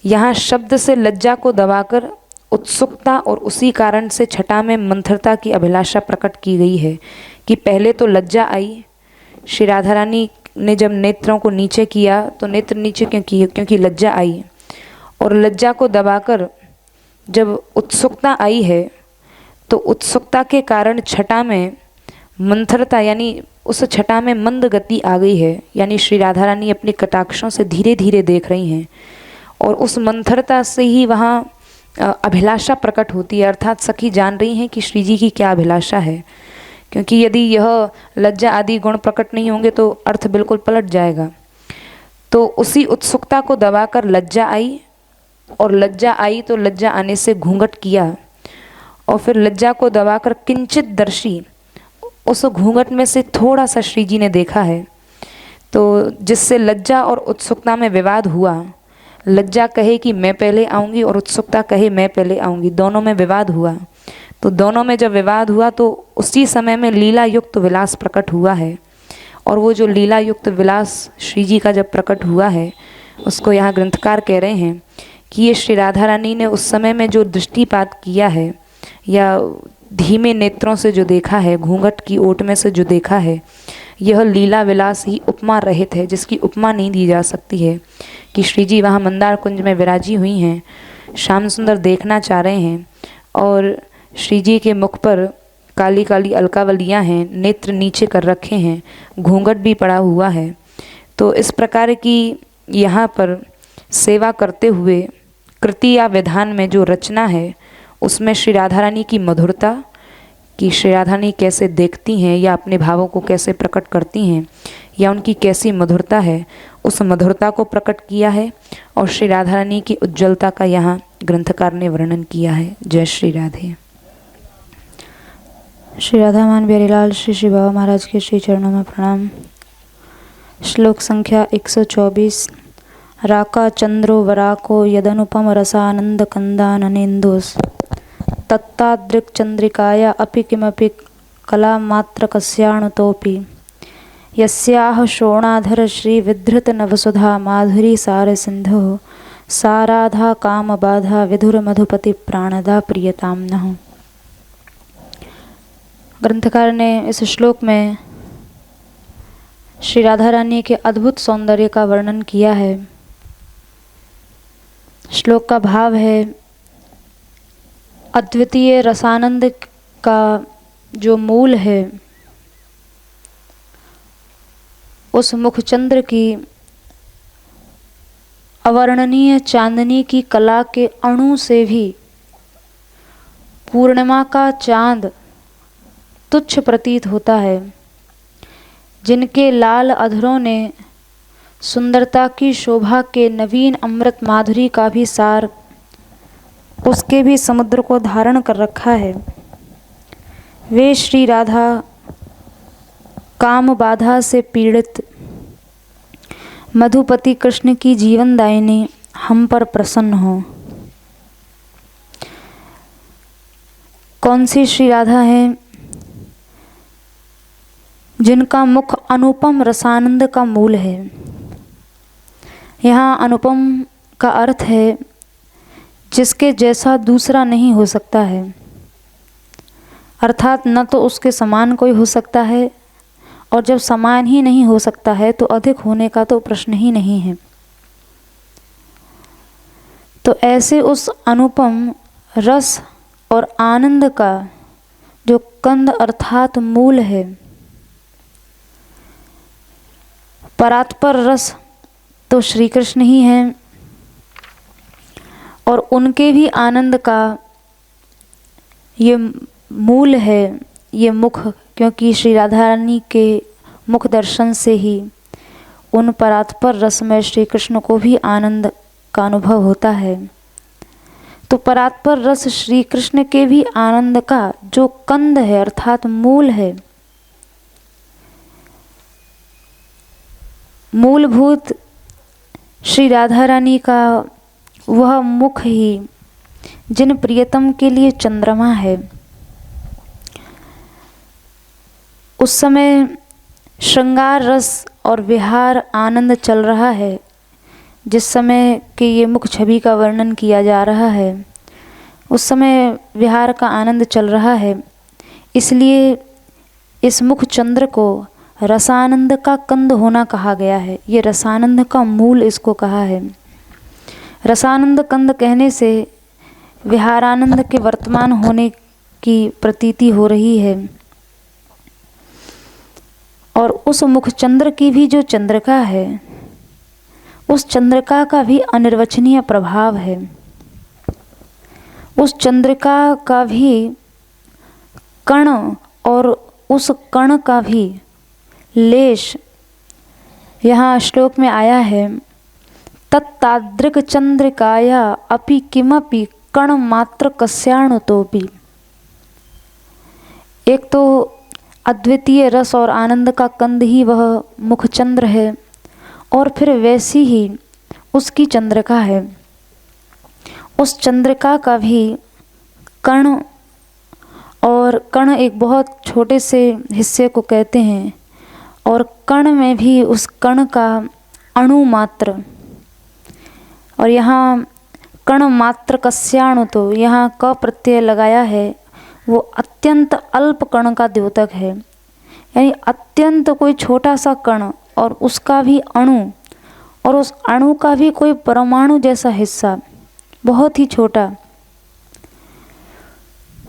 यहाँ शब्द से लज्जा को दबाकर उत्सुकता और उसी कारण से छटा में मंथरता की अभिलाषा प्रकट की गई है कि पहले तो लज्जा आई। श्री राधा रानी ने जब नेत्रों को नीचे किया तो नेत्र नीचे क्यों किए? क्योंकि लज्जा आई। और लज्जा को दबाकर जब उत्सुकता आई है तो उत्सुकता के कारण छटा में मंथरता यानी उस छटा में मंद गति आ गई है। यानी श्री राधा रानी अपने कटाक्षों से धीरे धीरे देख रही हैं और उस मंथरता से ही वहाँ अभिलाषा प्रकट होती है। अर्थात सखी जान रही हैं कि श्री जी की क्या अभिलाषा है, क्योंकि यदि यह लज्जा आदि गुण प्रकट नहीं होंगे तो अर्थ बिल्कुल पलट जाएगा। तो उसी उत्सुकता को दबाकर लज्जा आई और लज्जा आई तो लज्जा आने से घूंघट किया और फिर लज्जा को दबाकर किंचित दर्शी उस घूंघट में से थोड़ा सा श्री जी ने देखा है। तो जिससे लज्जा और उत्सुकता में विवाद हुआ। लज्जा कहे कि मैं पहले आऊँगी और उत्सुकता कहे मैं पहले आऊँगी, दोनों में विवाद हुआ। तो दोनों में जब विवाद हुआ तो उसी समय में लीला युक्त विलास प्रकट हुआ है। और वो जो लीला युक्त विलास श्री जी का जब प्रकट हुआ है उसको यहाँ ग्रंथकार कह रहे हैं कि ये श्री राधा रानी ने उस समय में जो दृष्टिपात किया है या धीमे नेत्रों से जो देखा है, घूंघट की ओट में से जो देखा है, यह लीला विलास ही उपमा रहित है, जिसकी उपमा नहीं दी जा सकती है। कि श्री जी वहाँ मंदार कुंज में विराजी हुई हैं, श्याम सुंदर देखना चाह रहे हैं और श्री जी के मुख पर काली काली अलकावलियाँ हैं, नेत्र नीचे कर रखे हैं, घूंघट भी पड़ा हुआ है। तो इस प्रकार की यहाँ पर सेवा करते हुए कृति या विधान में जो रचना है उसमें श्री राधा रानी की मधुरता, कि श्री राधा रानी कैसे देखती हैं या अपने भावों को कैसे प्रकट करती हैं या उनकी कैसी मधुरता है, उस मधुरता को प्रकट किया है। और श्री राधा रानी की उज्ज्वलता का यहाँ ग्रंथकार ने वर्णन किया है। जय श्री राधे। श्री राधा मान बिहारीलाल श्री श्री बाबा महाराज के श्री चरणों में प्रणाम। श्लोक संख्या 124। राका चंद्रो वराको यदनुपम रसानंद कंदाननेन्दोस तत्तादृक् चंद्रिकाया अपि किमपि कला मात्र कस्याणुतोपि यस्याह शोणाधर श्री विधृत नवसुधा माधुरी सार सिंधु साराधा काम बाधा विधुर मधुपति प्राणदा प्रियताम नः। ग्रंथकार ने इस श्लोक में श्री राधा रानी के अद्भुत सौंदर्य का वर्णन किया है। श्लोक का भाव है अद्वितीय रसानंद का जो मूल है उस मुखचंद्र की अवर्णनीय चांदनी की कला के अणु से भी पूर्णिमा का चांद तुच्छ प्रतीत होता है, जिनके लाल अधरों ने सुंदरता की शोभा के नवीन अमृत माधुरी का भी सार उसके भी समुद्र को धारण कर रखा है। वे श्री राधा काम बाधा से पीड़ित मधुपति कृष्ण की जीवनदायिनी हम पर प्रसन्न हो। कौन सी श्री राधा है? जिनका मुख अनुपम रसानंद का मूल है। यहाँ अनुपम का अर्थ है जिसके जैसा दूसरा नहीं हो सकता है, अर्थात न तो उसके समान कोई हो सकता है और जब समान ही नहीं हो सकता है तो अधिक होने का तो प्रश्न ही नहीं है। तो ऐसे उस अनुपम रस और आनंद का जो कंद अर्थात मूल है, परात्पर रस तो श्री कृष्ण ही हैं और उनके भी आनंद का ये मूल है ये मुख, क्योंकि श्री राधा रानी के मुख दर्शन से ही उन परात्पर रसमय श्री कृष्ण को भी आनंद का अनुभव होता है। तो परात्पर रस श्री कृष्ण के भी आनंद का जो कंद है अर्थात मूल है, मूलभूत श्री राधा रानी का वह मुख ही जिन प्रियतम के लिए चंद्रमा है। उस समय श्रृंगार रस और विहार आनंद चल रहा है, जिस समय के ये मुख छवि का वर्णन किया जा रहा है उस समय विहार का आनंद चल रहा है। इसलिए इस मुख चंद्र को रसानंद का कंद होना कहा गया है। ये रसानंद का मूल इसको कहा है। रसानंद कंद कहने से विहारानंद के वर्तमान होने की प्रतीति हो रही है। और उस मुख चंद्र की भी जो चंद्रिका है, उस चंद्रिका का भी अनिर्वचनीय प्रभाव है। उस चंद्रिका का भी कण और उस कण का भी लेश यहाँ श्लोक में आया है। तत्तादृक् चंद्रिकाया अपि किमपि कण मात्र कस्याणुतोपि। एक तो अद्वितीय रस और आनंद का कंद ही वह मुखचंद्र है, और फिर वैसी ही उसकी चंद्रिका है। उस चंद्रिका का भी कण, और कण एक बहुत छोटे से हिस्से को कहते हैं, और कण में भी उस कण का अणु मात्र। और यहाँ कण मात्र कस्याणु, तो यहाँ क प्रत्यय लगाया है, वो अत्यंत अल्प कण का द्योतक है। यानी अत्यंत कोई छोटा सा कण और उसका भी अणु, और उस अणु का भी कोई परमाणु जैसा हिस्सा, बहुत ही छोटा।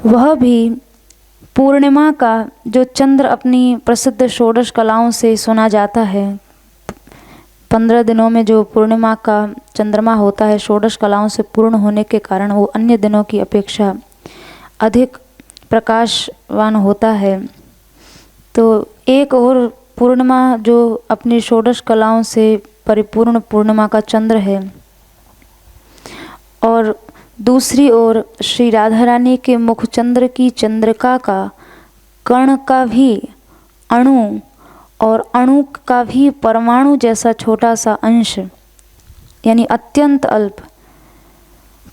वह भी पूर्णिमा का जो चंद्र अपनी प्रसिद्ध षोडश कलाओं से सुना जाता है। 15 दिनों में जो पूर्णिमा का चंद्रमा होता है, षोडश कलाओं से पूर्ण होने के कारण वो अन्य दिनों की अपेक्षा अधिक प्रकाशवान होता है। तो एक और पूर्णिमा जो अपनी षोडश कलाओं से परिपूर्ण पूर्णिमा का चंद्र है, और दूसरी ओर श्री राधा रानी के मुख चंद्र की चंद्रिका का कण का भी अणु, और अणु का भी परमाणु जैसा छोटा सा अंश, यानी अत्यंत अल्प।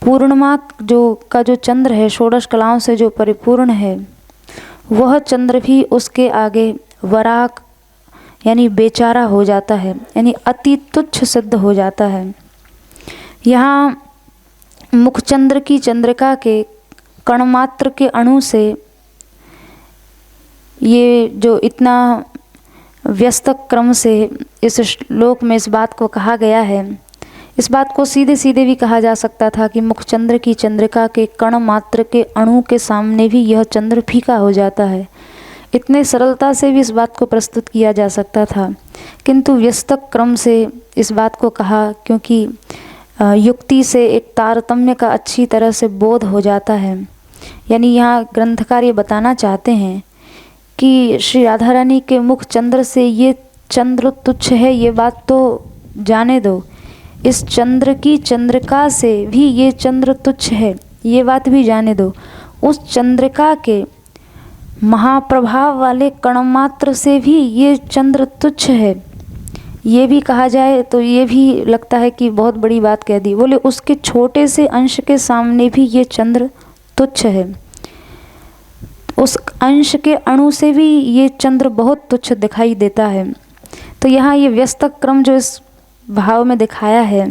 पूर्णिमा का जो चंद्र है, षोडश कलाओं से जो परिपूर्ण है, वह चंद्र भी उसके आगे वराक यानी बेचारा हो जाता है, यानी अति तुच्छ सिद्ध हो जाता है। यहाँ मुखचंद्र की चंद्रिका के कणमात्र के अणु से ये जो इतना व्यस्त क्रम से इस श्लोक में इस बात को कहा गया है, इस बात को सीधे सीधे भी कहा जा सकता था कि मुखचंद्र की चंद्रिका के कण मात्र के अणु के सामने भी यह चंद्र फीका हो जाता है। इतने सरलता से भी इस बात को प्रस्तुत किया जा सकता था, किंतु व्यस्तक क्रम से इस बात को कहा, क्योंकि युक्ति से एक तारतम्य का अच्छी तरह से बोध हो जाता है। यानी यहाँ ग्रंथकार ये बताना चाहते हैं कि श्री राधा रानी के मुख चंद्र से ये चंद्र तुच्छ है, ये बात तो जाने दो। इस चंद्र की चंद्रिका से भी ये चंद्र तुच्छ है, ये बात भी जाने दो। उस चंद्रिका के महाप्रभाव वाले कणमात्र से भी ये चंद्र तुच्छ है, ये भी कहा जाए तो ये भी लगता है कि बहुत बड़ी बात कह दी। बोले उसके छोटे से अंश के सामने भी ये चंद्र तुच्छ है, उस अंश के अणु से भी ये चंद्र बहुत तुच्छ दिखाई देता है। तो यहाँ ये व्यस्तक क्रम जो इस भाव में दिखाया है,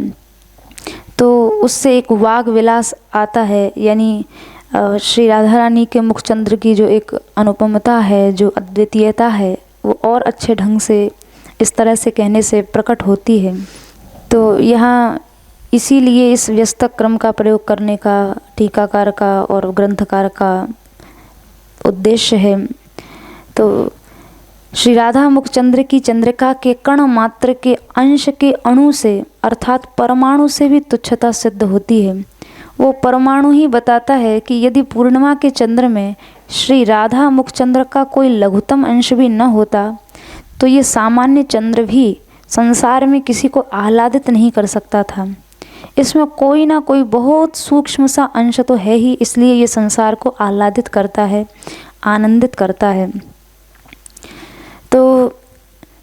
तो उससे एक वाग विलास आता है। यानी श्री राधा रानी के मुखचंद्र की जो एक अनुपमता है, जो अद्वितीयता है, वो और अच्छे ढंग से इस तरह से कहने से प्रकट होती है। तो यहाँ इसीलिए इस व्यस्तक क्रम का प्रयोग करने का टीकाकार का और ग्रंथकार का उद्देश्य है। तो श्री राधा मुखचंद्र की चंद्रिका के कण मात्र के अंश के अणु से, अर्थात परमाणु से भी तुच्छता सिद्ध होती है। वो परमाणु ही बताता है कि यदि पूर्णिमा के चंद्र में श्री राधा मुखचंद्र का कोई लघुतम अंश भी न होता, तो ये सामान्य चंद्र भी संसार में किसी को आह्लादित नहीं कर सकता था। इसमें कोई ना कोई बहुत सूक्ष्म सा अंश तो है ही, इसलिए ये संसार को आह्लादित करता है, आनंदित करता है। तो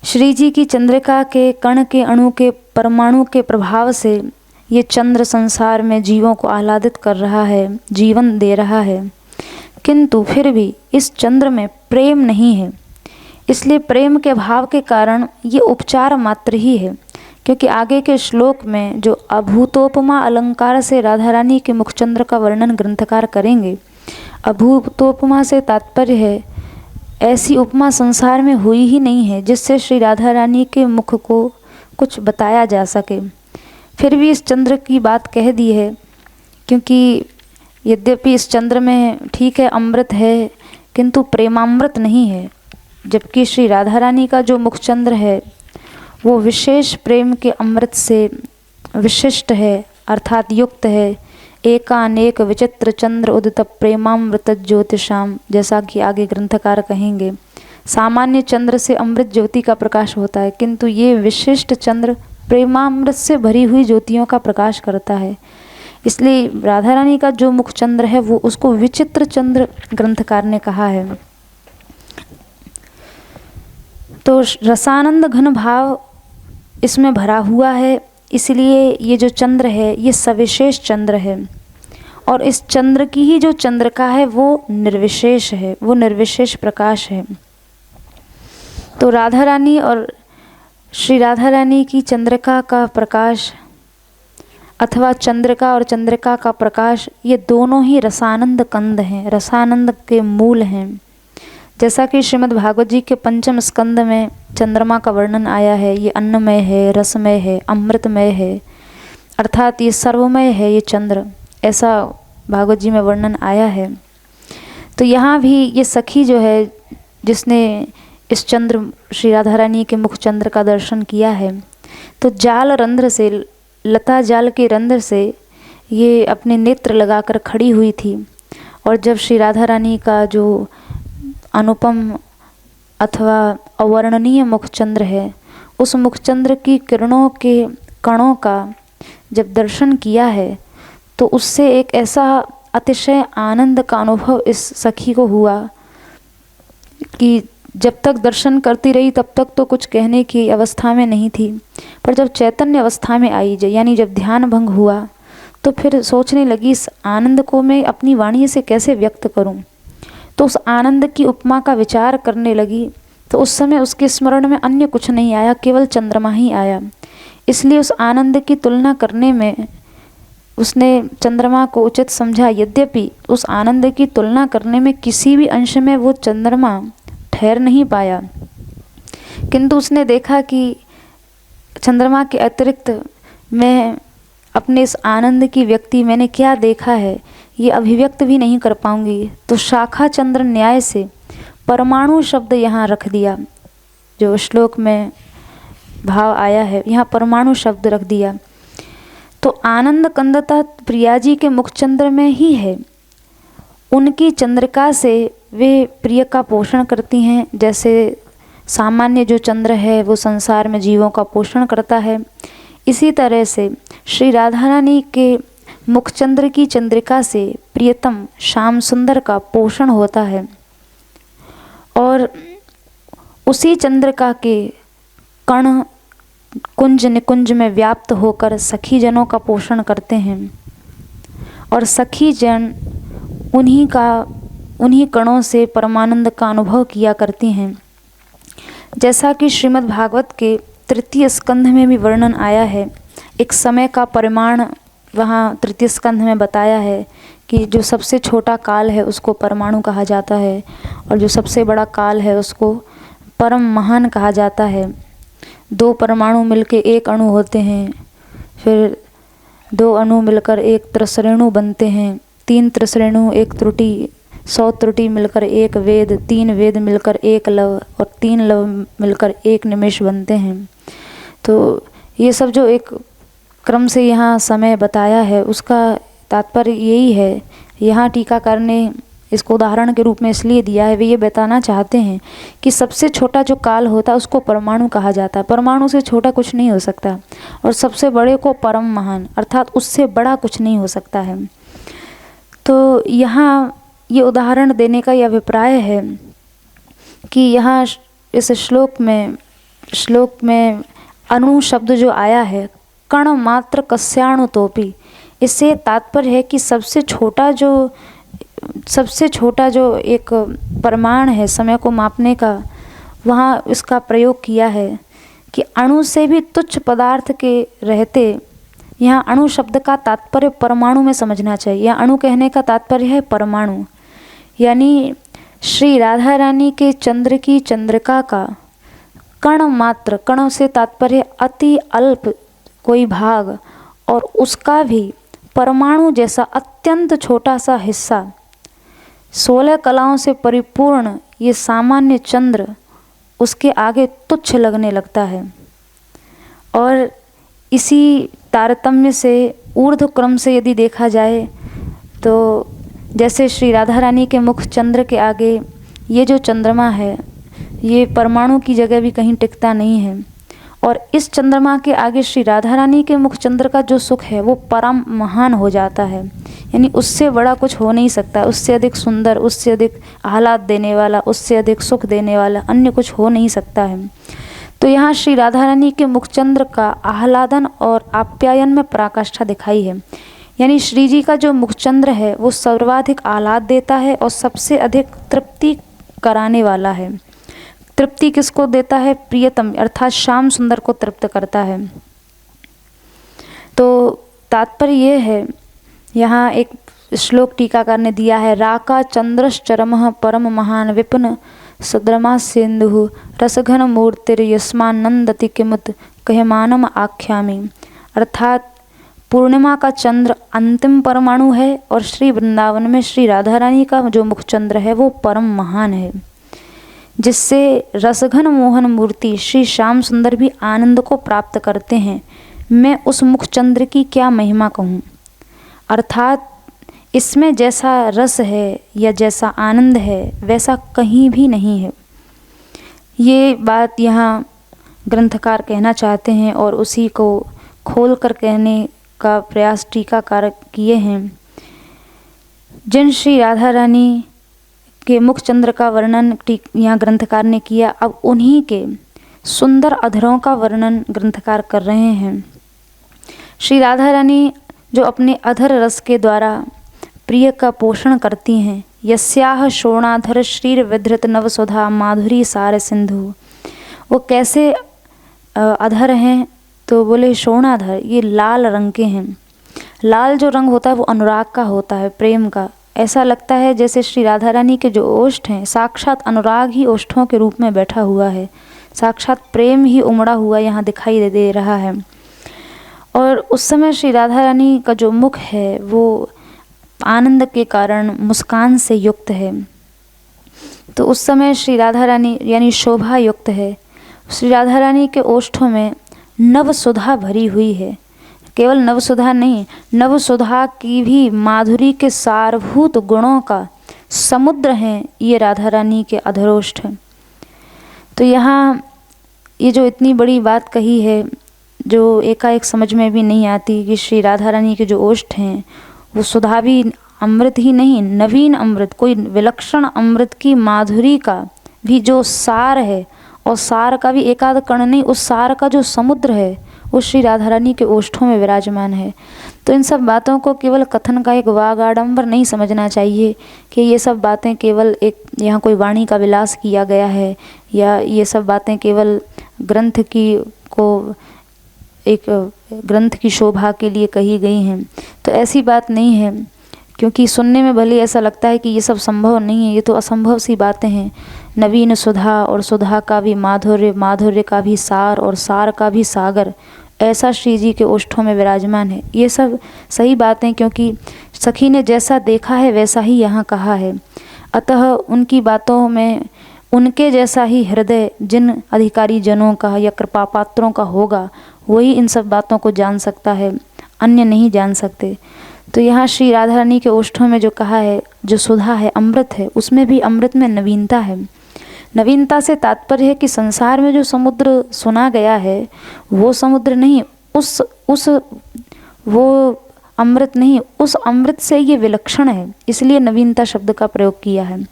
श्री जी की चंद्रिका के कण के अणु के परमाणु के प्रभाव से ये चंद्र संसार में जीवों को आह्लादित कर रहा है, जीवन दे रहा है। किंतु फिर भी इस चंद्र में प्रेम नहीं है, इसलिए प्रेम के भाव के कारण ये उपचार मात्र ही है। क्योंकि आगे के श्लोक में जो अभूतोपमा अलंकार से राधा रानी के मुखचंद्र का वर्णन ग्रंथकार करेंगे, अभूतोपमा से तात्पर्य है ऐसी उपमा संसार में हुई ही नहीं है जिससे श्री राधा रानी के मुख को कुछ बताया जा सके। फिर भी इस चंद्र की बात कह दी है, क्योंकि यद्यपि इस चंद्र में ठीक है अमृत है, किंतु प्रेमामृत नहीं है। जबकि श्री राधा रानी का जो मुखचंद्र है वो विशेष प्रेम के अमृत से विशिष्ट है, अर्थात युक्त है। एकानेक विचित्र चंद्र उदित प्रेमामृत ज्योतिषाम, जैसा कि आगे ग्रंथकार कहेंगे। सामान्य चंद्र से अमृत ज्योति का प्रकाश होता है, किंतु ये विशिष्ट चंद्र प्रेमामृत से भरी हुई ज्योतियों का प्रकाश करता है। इसलिए राधा रानी का जो मुख चंद्र है वो उसको विचित्र चंद्र ग्रंथकार ने कहा है। तो रसानंद घन भाव इसमें भरा हुआ है, इसलिए ये जो चंद्र है ये सविशेष चंद्र है। और इस चंद्र की ही जो चंद्रिका है वो निर्विशेष है, वो निर्विशेष प्रकाश है। तो राधा रानी और श्री राधा रानी की चंद्रिका का प्रकाश अथवा चंद्रिका और चंद्रिका का प्रकाश, ये दोनों ही रसानंद कंद हैं, रसानंद के मूल हैं। जैसा कि श्रीमद् भागवत जी के पंचम स्कंद में चंद्रमा का वर्णन आया है, ये अन्नमय है, रसमय है, अमृतमय है, अर्थात ये सर्वमय है ये चंद्र, ऐसा भागवत जी में वर्णन आया है। तो यहाँ भी ये सखी जो है जिसने इस चंद्र श्री राधा रानी के मुख चंद्र का दर्शन किया है, तो जाल रंध्र से, लता जाल के रंध्र से ये अपने नेत्र लगाकर खड़ी हुई थी। और जब श्री राधा रानी का जो अनुपम अथवा अवर्णनीय मुखचंद्र है, उस मुखचंद्र की किरणों के कणों का जब दर्शन किया है, तो उससे एक ऐसा अतिशय आनंद का अनुभव इस सखी को हुआ कि जब तक दर्शन करती रही तब तक तो कुछ कहने की अवस्था में नहीं थी, पर जब चैतन्य अवस्था में आई, यानी जब ध्यान भंग हुआ, तो फिर सोचने लगी इस आनंद को मैं अपनी वाणी से कैसे व्यक्त करूं। तो उस आनंद की उपमा का विचार करने लगी। तो उस समय उसके स्मरण में अन्य कुछ नहीं आया, केवल चंद्रमा ही आया। इसलिए उस आनंद की तुलना करने में उसने चंद्रमा को उचित समझा। यद्यपि उस आनंद की तुलना करने में किसी भी अंश में वो चंद्रमा ठहर नहीं पाया, किंतु उसने देखा कि चंद्रमा के अतिरिक्त मैं अपने इस आनंद की व्यक्ति मैंने क्या देखा है ये अभिव्यक्त भी नहीं कर पाऊंगी। तो शाखा चंद्र न्याय से परमाणु शब्द यहाँ रख दिया, जो श्लोक में भाव आया है, यहाँ परमाणु शब्द रख दिया। तो आनंद कंदता प्रिया जी के मुखचंद्र में ही है। उनकी चंद्रिका से वे प्रिय का पोषण करती हैं, जैसे सामान्य जो चंद्र है वो संसार में जीवों का पोषण करता है। इसी तरह से श्री राधा रानी के मुखचंद्र की चंद्रिका से प्रियतम श्याम सुंदर का पोषण होता है। और उसी चंद्रिका के कण कुंज निकुंज में व्याप्त होकर सखी जनों का पोषण करते हैं। और सखी जन उन्हीं कणों से परमानंद का अनुभव किया करती हैं। जैसा कि श्रीमद् भागवत के तृतीय स्कंध में भी वर्णन आया है, एक समय का परिमाण वहाँ तृतीय स्कंध में बताया है कि जो सबसे छोटा काल है उसको परमाणु कहा जाता है, और जो सबसे बड़ा काल है उसको परम महान कहा जाता है। 2 परमाणु मिलकर एक अणु होते हैं, फिर 2 अणु मिलकर एक त्रिसरेणु बनते हैं, 3 त्रिसरेणु एक त्रुटि, 100 त्रुटि मिलकर एक वेद, 3 वेद मिलकर एक लव, और 3 लव मिलकर एक निमेष बनते हैं। तो ये सब जो एक क्रम से यहाँ समय बताया है उसका तात्पर्य यही है। यहाँ टीकाकार ने इसको उदाहरण के रूप में इसलिए दिया है, वे ये बताना चाहते हैं कि सबसे छोटा जो काल होता है उसको परमाणु कहा जाता है। परमाणु से छोटा कुछ नहीं हो सकता, और सबसे बड़े को परम महान, अर्थात उससे बड़ा कुछ नहीं हो सकता है। तो यहाँ ये उदाहरण देने का यह अभिप्राय है कि यहाँ इस श्लोक में अणु शब्द जो आया है, कण मात्र कस्याणु तोपी, इससे तात्पर्य है कि सबसे छोटा जो एक परिमाण है समय को मापने का, वहाँ इसका प्रयोग किया है कि अणु से भी तुच्छ पदार्थ के रहते। यहाँ अणु शब्द का तात्पर्य परमाणु में समझना चाहिए। अणु कहने का तात्पर्य है परमाणु, यानी श्री राधा रानी के चंद्र की चंद्रिका का कण मात्र, कण से तात्पर्य अति अल्प कोई भाग, और उसका भी परमाणु जैसा अत्यंत छोटा सा हिस्सा, 16 कलाओं से परिपूर्ण ये सामान्य चंद्र उसके आगे तुच्छ लगने लगता है। और इसी तारतम्य से ऊर्ध्व क्रम से यदि देखा जाए तो जैसे श्री राधा रानी के मुख चंद्र के आगे ये जो चंद्रमा है, ये परमाणु की जगह भी कहीं टिकता नहीं है, और इस चंद्रमा के आगे श्री राधा रानी के मुख चंद्र का जो सुख है वो परम महान हो जाता है। यानी उससे बड़ा कुछ हो नहीं सकता, उससे अधिक सुंदर, उससे अधिक आह्लाद देने वाला, उससे अधिक सुख देने वाला अन्य कुछ हो नहीं सकता है। तो यहाँ श्री राधा रानी के मुखचंद्र का आह्लादन और आप्यायन में पराकाष्ठा दिखाई है। यानी श्री जी का जो मुखचंद्र है वो सर्वाधिक आह्लाद देता है और सबसे अधिक तृप्ति कराने वाला है। तृप्ति किसको देता है? प्रियतम अर्थात श्याम सुंदर को तृप्त करता है। तो तात्पर्य ये है, यहाँ एक श्लोक टीकाकार ने दिया है, राका चंद्रश्चरमः परम महान विपिन सद्रमा सिंधु रसघन मूर्तिर यस्मानंदति किमुत कहमानम आख्यामी। अर्थात पूर्णिमा का चंद्र अंतिम परमाणु है और श्री वृंदावन में श्री राधा रानी का जो मुखचंद्र है वो परम महान है, जिससे रसघन मोहन मूर्ति श्री श्याम सुंदर भी आनंद को प्राप्त करते हैं। मैं उस मुखचंद्र की क्या महिमा कहूँ। अर्थात इसमें जैसा रस है या जैसा आनंद है वैसा कहीं भी नहीं है। ये बात यहाँ ग्रंथकार कहना चाहते हैं और उसी को खोल कर कहने का प्रयास टीकाकार किए हैं। जिन श्री राधा रानी के मुखचंद्र का वर्णन यहाँ ग्रंथकार ने किया, अब उन्हीं के सुंदर अधरों का वर्णन ग्रंथकार कर रहे हैं। श्री राधा रानी जो अपने अधर रस के द्वारा प्रिय का पोषण करती हैं, यस्याह शोणाधर श्रीर विधृत नवसुधा माधुरी सार सिंधु। वो कैसे अधर हैं? तो बोले शोणाधर, ये लाल रंग के हैं। लाल जो रंग होता है वो अनुराग का होता है, प्रेम का। ऐसा लगता है जैसे श्री राधा रानी के जो ओष्ठ हैं, साक्षात अनुराग ही ओष्ठों के रूप में बैठा हुआ है, साक्षात प्रेम ही उमड़ा हुआ यहाँ दिखाई दे रहा है। और उस समय श्री राधा रानी का जो मुख है वो आनंद के कारण मुस्कान से युक्त है। तो उस समय श्री राधा रानी यानी शोभा युक्त है। श्री राधा रानी के ओष्ठों में नवसुधा भरी हुई है। केवल नवसुधा नहीं, नवसुधा की भी माधुरी के सारभूत गुणों का समुद्र हैं ये राधा रानी के अधरोष्ठ। तो यहाँ ये जो इतनी बड़ी बात कही है, जो एकाएक समझ में भी नहीं आती कि श्री राधा रानी के जो ओष्ठ हैं वो सुधा भी अमृत ही नहीं, नवीन अमृत, कोई विलक्षण अमृत की माधुरी का भी जो सार है, और सार का भी एकाध कण नहीं, उस सार का जो समुद्र है वो श्री राधा रानी के ओष्ठों में विराजमान है। तो इन सब बातों को केवल कथन का एक वाग आडंबर नहीं समझना चाहिए कि ये सब बातें केवल एक यहाँ कोई वाणी का विलास किया गया है, या ये सब बातें केवल ग्रंथ की शोभा के लिए कही गई हैं। तो ऐसी बात नहीं है, क्योंकि सुनने में भले ऐसा लगता है कि ये सब संभव नहीं है, ये तो असंभव सी बातें हैं। नवीन सुधा और सुधा का भी माधुर्य, माधुर्य का भी सार और सार का भी सागर ऐसा श्री जी के ओष्ठों में विराजमान है। ये सब सही बातें, क्योंकि सखी ने जैसा देखा है वैसा ही यहाँ कहा है। अतः उनकी बातों में उनके जैसा ही हृदय जिन अधिकारी जनों का या कृपा पात्रों का होगा वही इन सब बातों को जान सकता है, अन्य नहीं जान सकते। तो यहाँ श्री राधा रानी के ओष्ठों में जो कहा है, जो सुधा है, अमृत है, उसमें भी अमृत में नवीनता है। नवीनता से तात्पर्य है कि संसार में जो समुद्र सुना गया है वो समुद्र नहीं, वो अमृत नहीं, उस अमृत से ये विलक्षण है, इसलिए नवीनता शब्द का प्रयोग किया है।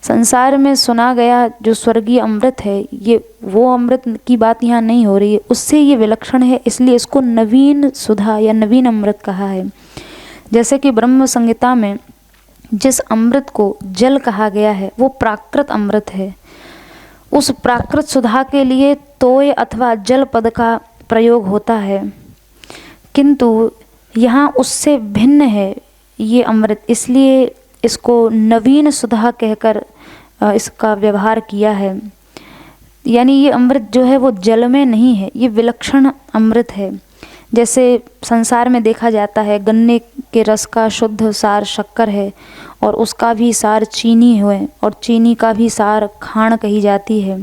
संसार में सुना गया जो स्वर्गीय अमृत है, ये वो अमृत की बात यहाँ नहीं हो रही है, उससे ये विलक्षण है, इसलिए इसको नवीन सुधा या नवीन अमृत कहा है। जैसे कि ब्रह्म संहिता में जिस अमृत को जल कहा गया है वो प्राकृत अमृत है। उस प्राकृत सुधा के लिए तोय अथवा जल पद का प्रयोग होता है, किंतु यहाँ उससे भिन्न है ये अमृत, इसलिए इसको नवीन सुधा कहकर इसका व्यवहार किया है। यानी ये अमृत जो है वो जल में नहीं है, ये विलक्षण अमृत है। जैसे संसार में देखा जाता है गन्ने के रस का शुद्ध सार शक्कर है और उसका भी सार चीनी है और चीनी का भी सार खाण कही जाती है,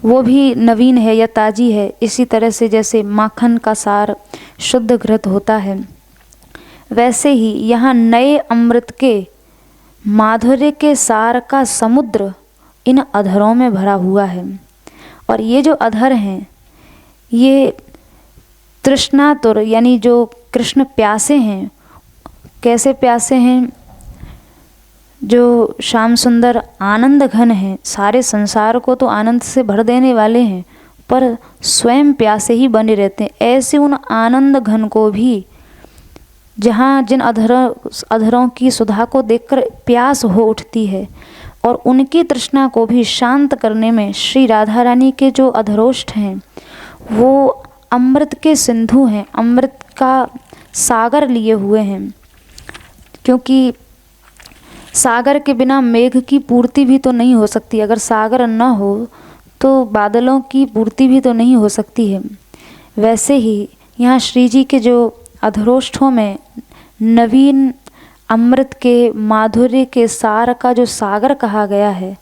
वो भी नवीन है या ताज़ी है। इसी तरह से जैसे माखन का सार शुद्ध घृत होता है, वैसे ही यहाँ नए अमृत के माधुर्य के सार का समुद्र इन अधरों में भरा हुआ है। और ये जो अधर हैं ये तृष्णातुर यानी जो कृष्ण प्यासे हैं। कैसे प्यासे हैं? जो श्याम सुंदर आनंद घन हैं, सारे संसार को तो आनंद से भर देने वाले हैं, पर स्वयं प्यासे ही बने रहते हैं। ऐसे उन आनंद घन को भी जहाँ जिन अधरों की सुधा को देखकर प्यास हो उठती है, और उनकी तृष्णा को भी शांत करने में श्री राधा रानी के जो अधरोष्ठ हैं वो अमृत के सिंधु हैं, अमृत का सागर लिए हुए हैं। क्योंकि सागर के बिना मेघ की पूर्ति भी तो नहीं हो सकती, अगर सागर न हो तो बादलों की पूर्ति भी तो नहीं हो सकती है। वैसे ही यहाँ श्री जी के जो अधरोष्ठों में नवीन अमृत के माधुर्य के सार का जो सागर कहा गया है,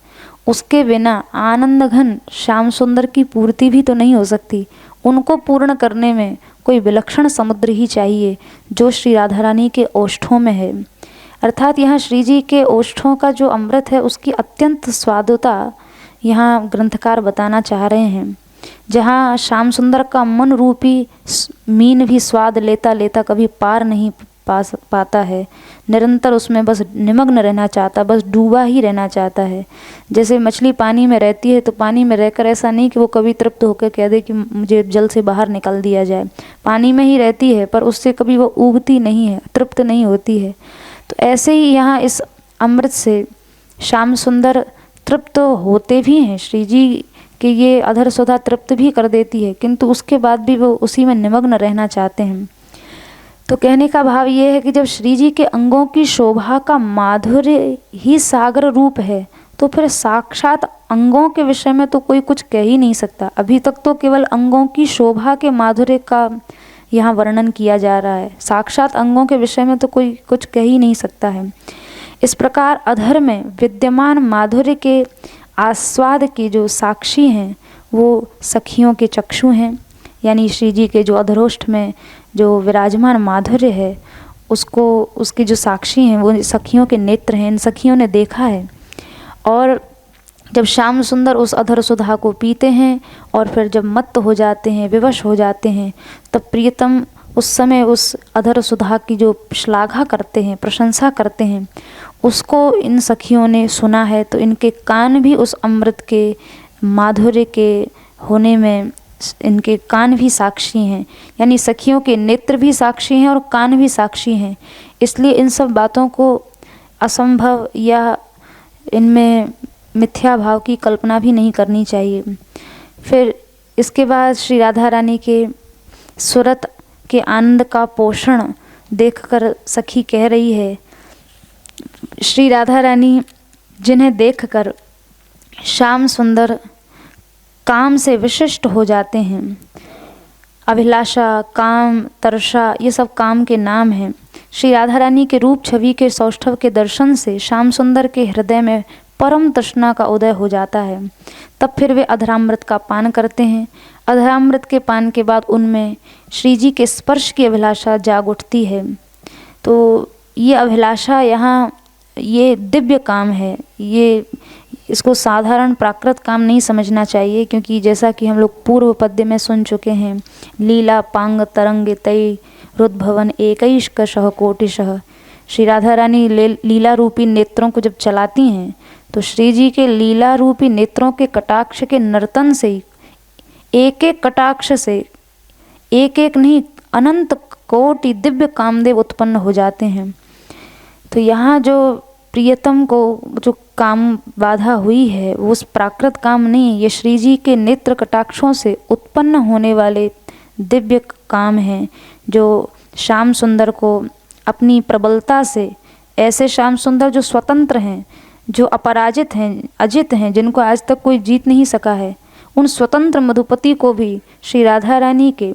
उसके बिना आनंद घन श्याम सुंदर की पूर्ति भी तो नहीं हो सकती। उनको पूर्ण करने में कोई विलक्षण समुद्र ही चाहिए, जो श्री राधा रानी के ओष्ठों में है। अर्थात यहाँ श्री जी के ओष्ठों का जो अमृत है उसकी अत्यंत स्वादुता यहाँ ग्रंथकार बताना चाह रहे हैं। जहाँ श्याम सुंदर का मन रूपी मीन भी स्वाद लेता लेता कभी पार नहीं पाता है, निरंतर उसमें बस निमग्न रहना चाहता, बस डूबा ही रहना चाहता है। जैसे मछली पानी में रहती है तो पानी में रहकर ऐसा नहीं कि वो कभी तृप्त होकर कह दे कि मुझे जल से बाहर निकल दिया जाए, पानी में ही रहती है, पर उससे कभी वो उगती नहीं है, तृप्त नहीं होती है। तो ऐसे ही यहाँ इस अमृत से श्याम सुंदर तृप्त होते भी हैं। श्री जी कि ये अधर सुधा तृप्त भी कर देती है, किंतु उसके बाद भी वो उसी में निमग्न रहना चाहते हैं। तो कहने का भाव ये है कि जब श्री जी के अंगों की शोभा का माधुर्य ही सागर रूप है, तो फिर साक्षात अंगों के विषय में तो कोई कुछ कह ही नहीं सकता। अभी तक तो केवल अंगों की शोभा के माधुर्य का यहाँ वर्णन किया जा रहा है, साक्षात अंगों के विषय में तो कोई कुछ कह ही नहीं सकता है। इस प्रकार अधर में विद्यमान माधुर्य के आस्वाद के जो साक्षी हैं वो सखियों के चक्षु हैं, यानी श्री जी के जो अधरोष्ठ में जो विराजमान माधुर्य है उसको, उसके जो साक्षी हैं वो सखियों के नेत्र हैं। इन सखियों ने देखा है। और जब श्याम सुंदर उस अधर सुधा को पीते हैं और फिर जब मत्त हो जाते हैं, विवश हो जाते हैं, तब प्रियतम उस समय उस अधर सुधा की जो श्लाघा करते हैं, प्रशंसा करते हैं, उसको इन सखियों ने सुना है। तो इनके कान भी उस अमृत के माधुर्य के होने में, इनके कान भी साक्षी हैं, यानी सखियों के नेत्र भी साक्षी हैं और कान भी साक्षी हैं। इसलिए इन सब बातों को असंभव या इनमें मिथ्या भाव की कल्पना भी नहीं करनी चाहिए। फिर इसके बाद श्री राधा रानी के सुरत के आनंद का पोषण देखकर सखी कह रही है, श्री राधा रानी जिन्हें देखकर श्याम सुंदर काम से विशिष्ट हो जाते हैं। अभिलाषा, काम, तरसा, ये सब काम के नाम हैं। श्री राधा रानी के रूप छवि के सौष्ठव के दर्शन से श्याम सुंदर के हृदय में परम तृष्णा का उदय हो जाता है। तब फिर वे अधरामृत का पान करते हैं। अधरामृत के पान के बाद उनमें श्री जी के स्पर्श की अभिलाषा जाग उठती है। तो ये अभिलाषा यहाँ ये दिव्य काम है, ये इसको साधारण प्राकृत काम नहीं समझना चाहिए, क्योंकि जैसा कि हम लोग पूर्व पद्य में सुन चुके हैं, लीला पांग तरंगे तय रुद्भवन एकैष्कशः कोटिशः। श्री राधा रानी लीला रूपी नेत्रों को जब चलाती हैं तो श्री जी के लीला रूपी नेत्रों के कटाक्ष के नर्तन से एक एक कटाक्ष से एक एक नहीं अनंत कोटि दिव्य कामदेव उत्पन्न हो जाते हैं। तो यहाँ जो प्रियतम को जो काम बाधा हुई है वो उस प्राकृत काम नहीं, ये श्री जी के नेत्र कटाक्षों से उत्पन्न होने वाले दिव्य काम हैं, जो श्याम सुंदर को अपनी प्रबलता से, ऐसे श्याम सुंदर जो स्वतंत्र हैं, जो अपराजित हैं, अजित हैं, जिनको आज तक कोई जीत नहीं सका है, उन स्वतंत्र मधुपति को भी श्री राधा रानी के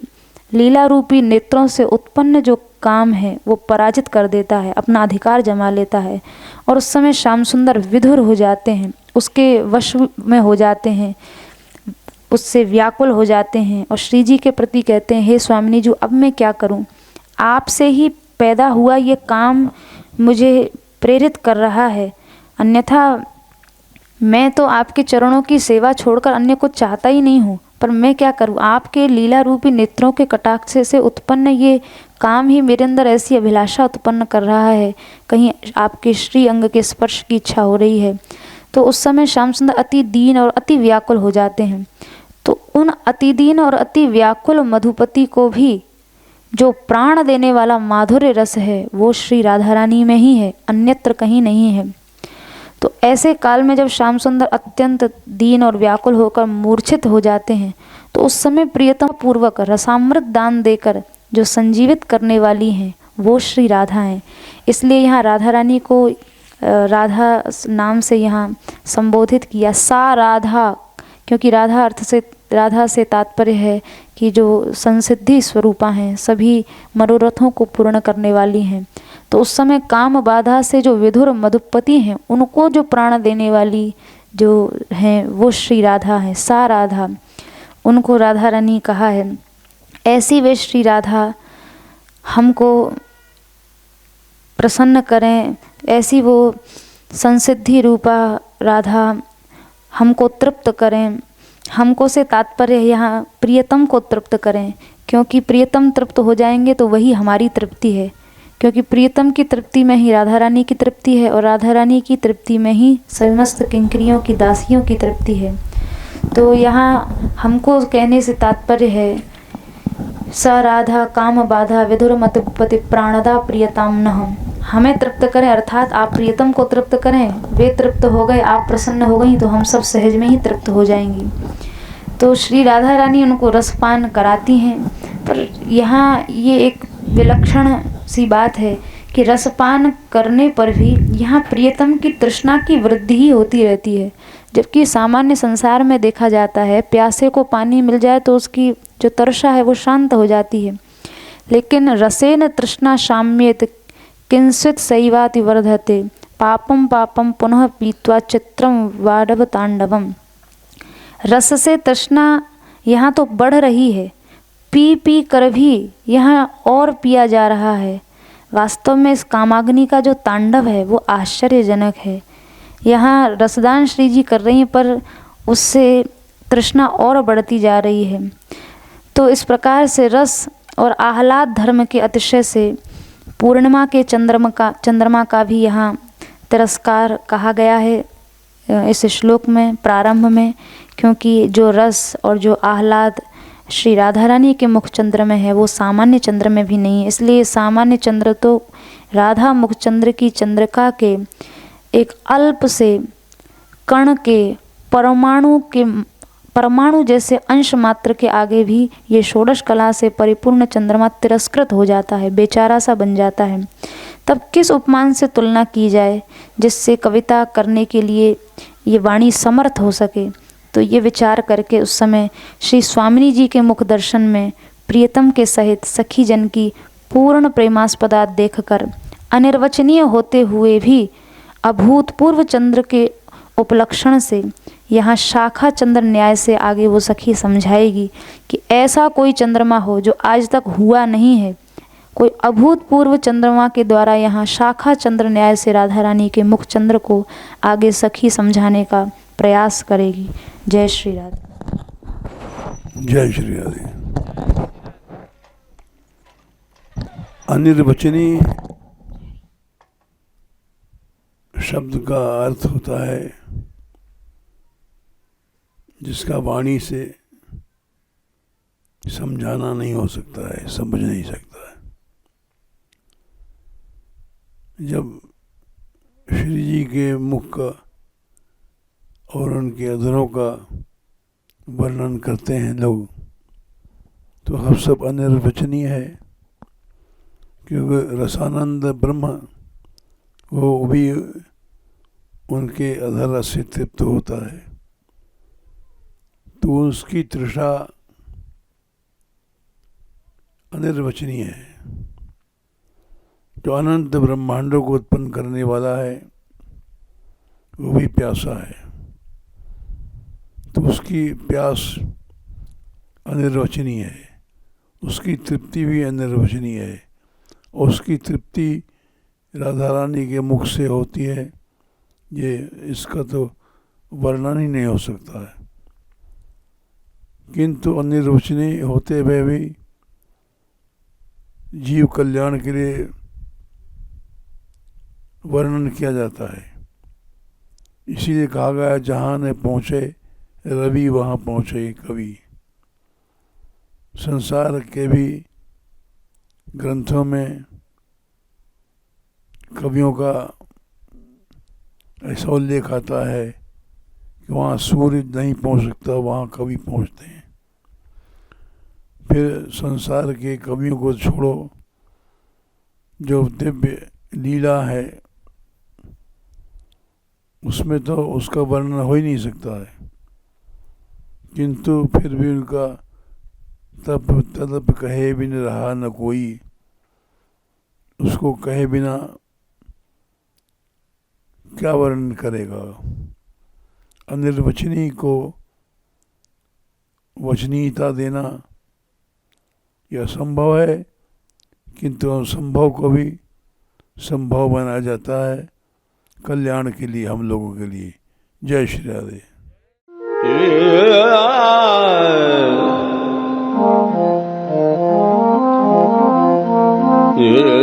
लीला रूपी नेत्रों से उत्पन्न जो काम है वो पराजित कर देता है, अपना अधिकार जमा लेता है। और उस समय श्याम सुंदर विधुर हो जाते हैं, उसके वश में हो जाते हैं, उससे व्याकुल हो जाते हैं और श्री जी के प्रति कहते हैं, हे स्वामिनी जी, अब मैं क्या करूं? आपसे ही पैदा हुआ ये काम मुझे प्रेरित कर रहा है, अन्यथा मैं तो आपके चरणों की सेवा छोड़कर अन्य कुछ चाहता ही नहीं हूँ, पर मैं क्या करूँ? आपके लीला रूपी नेत्रों के कटाक्ष से उत्पन्न ये काम ही मेरे अंदर ऐसी अभिलाषा उत्पन्न कर रहा है, कहीं आपके श्री अंग के स्पर्श की इच्छा हो रही है। तो उस समय श्याम सुंदर अति दीन और अति व्याकुल हो जाते हैं। तो उन अति दीन और अति व्याकुल मधुपति को भी जो प्राण देने वाला माधुर्य रस है वो श्री राधा रानी में ही है, अन्यत्र कहीं नहीं है। तो ऐसे काल में जब श्याम सुंदर अत्यंत दीन और व्याकुल होकर मूर्छित हो जाते हैं तो उस समय प्रियतम पूर्वक रसामृत दान देकर जो संजीवित करने वाली हैं वो श्री राधा हैं। इसलिए यहाँ राधा रानी को राधा नाम से यहाँ संबोधित किया, सा राधा, क्योंकि राधा से तात्पर्य है कि जो संसिद्धि स्वरूपा हैं, सभी मनोरथों को पूर्ण करने वाली हैं। तो उस समय काम बाधा से जो विधुर मधुपति हैं उनको जो प्राण देने वाली जो हैं वो श्री राधा हैं, सा राधा, उनको राधा रानी कहा है। ऐसी वे श्री राधा हमको प्रसन्न करें, ऐसी वो संसिद्धि रूपा राधा हमको तृप्त करें। हमको से तात्पर्य यहाँ प्रियतम को तृप्त करें, क्योंकि प्रियतम तृप्त हो जाएंगे तो वही हमारी तृप्ति है, क्योंकि प्रियतम की तृप्ति में ही राधा रानी की तृप्ति है और राधा रानी की तृप्ति में ही समस्त किंकरियों की दासियों की तृप्ति है। तो यहाँ हमको कहने से तात्पर्य है, स राधा काम बाधा विधुर मधुपति प्राणदा प्रियताम नहम, हमें तृप्त करें, अर्थात आप प्रियतम को तृप्त करें, वे तृप्त हो गए, आप प्रसन्न हो गई तो हम सब सहज में ही तृप्त हो जाएंगी। तो श्री राधा रानी उनको रसपान कराती हैं। पर यहाँ ये एक विलक्षण सी बात है कि रसपान करने पर भी यहाँ प्रियतम की तृष्णा की वृद्धि ही होती रहती है, जबकि सामान्य संसार में देखा जाता है प्यासे को पानी मिल जाए तो उसकी जो तर्षा है वो शांत हो जाती है, लेकिन रसेन तृष्णा शाम्येत किंचित सैवाति वर्धते पापम पापम पुनः पीत्वा चित्रम वाडव तांडवम। रस से तृष्णा यहाँ तो बढ़ रही है, पी पी कर भी यहाँ और पिया जा रहा है। वास्तव में इस कामाग्नि का जो तांडव है वो आश्चर्यजनक है। यहाँ रसदान श्री जी कर रही हैं पर उससे तृष्णा और बढ़ती जा रही है। तो इस प्रकार से रस और आह्लाद धर्म के अतिशय से पूर्णिमा के चंद्रमा का भी यहाँ तिरस्कार कहा गया है इस श्लोक में प्रारंभ में, क्योंकि जो रस और जो आह्लाद श्री राधा रानी के मुख चंद्र में है वो सामान्य चंद्र में भी नहीं है। इसलिए सामान्य चंद्र तो राधा मुख चंद्र की चंद्रिका के एक अल्प से कण के परमाणु जैसे अंश मात्र के आगे भी ये षोडश कला से परिपूर्ण चंद्रमा तिरस्कृत हो जाता है, बेचारा सा बन जाता है। तब किस उपमान से तुलना की जाए जिससे कविता करने के लिए ये वाणी समर्थ हो सके। तो ये विचार करके उस समय श्री स्वामिनी जी के मुख दर्शन में प्रियतम के सहित सखी जन की पूर्ण प्रेमास्पदा देखकर अनिर्वचनीय होते हुए भी अभूतपूर्व चंद्र के उपलक्षण से यहाँ शाखा चंद्र न्याय से आगे वो सखी समझाएगी कि ऐसा कोई चंद्रमा हो जो आज तक हुआ नहीं है, कोई अभूतपूर्व चंद्रमा के द्वारा यहाँ शाखा चंद्र न्याय से राधा रानी के मुख चंद्र को आगे सखी समझाने का प्रयास करेगी। जय श्री राधे। जय श्री राधे। अनिर्वचनी शब्द का अर्थ होता है जिसका वाणी से समझाना नहीं हो सकता है, समझ नहीं सकता है। जब श्री जी के मुख का और उनके अधरों का वर्णन करते हैं लोग, तो हम सब अनिर्वचनीय है, क्योंकि रसानंद ब्रह्म वो भी उनके अधर से तृप्त होता है, तो उसकी तृषा अनिर्वचनीय है। जो अनंत ब्रह्मांडों को उत्पन्न करने वाला है वो भी प्यासा है, तो उसकी प्यास अनिर्वचनीय है, उसकी तृप्ति भी अनिर्वचनीय है, और उसकी तृप्ति राधा रानी के मुख से होती है, ये इसका तो वर्णन ही नहीं हो सकता है। किंतु अनिर्वचनीय होते हुए भी जीव कल्याण के लिए वर्णन किया जाता है। इसीलिए कहा गया, जहाँ न पहुँचे रवि वहाँ पहुँचे कवि। संसार के भी ग्रंथों में कवियों का ऐसा उल्लेख आता है कि वहाँ सूर्य नहीं पहुँच सकता, वहाँ कवि पहुँचते हैं। फिर संसार के कवियों को छोड़ो, जो दिव्य लीला है उसमें तो उसका वर्णन हो ही नहीं सकता है, किंतु फिर भी उनका तप तदप कहे बिन रहा न कोई, उसको कहे बिना क्या वर्णन करेगा। अनिर्वचनीय को वचनीयता देना यह संभव है, किंतु असंभव को भी संभव बनाया जाता है कल्याण के लिए, हम लोगों के लिए। जय श्री राधे। Yeah.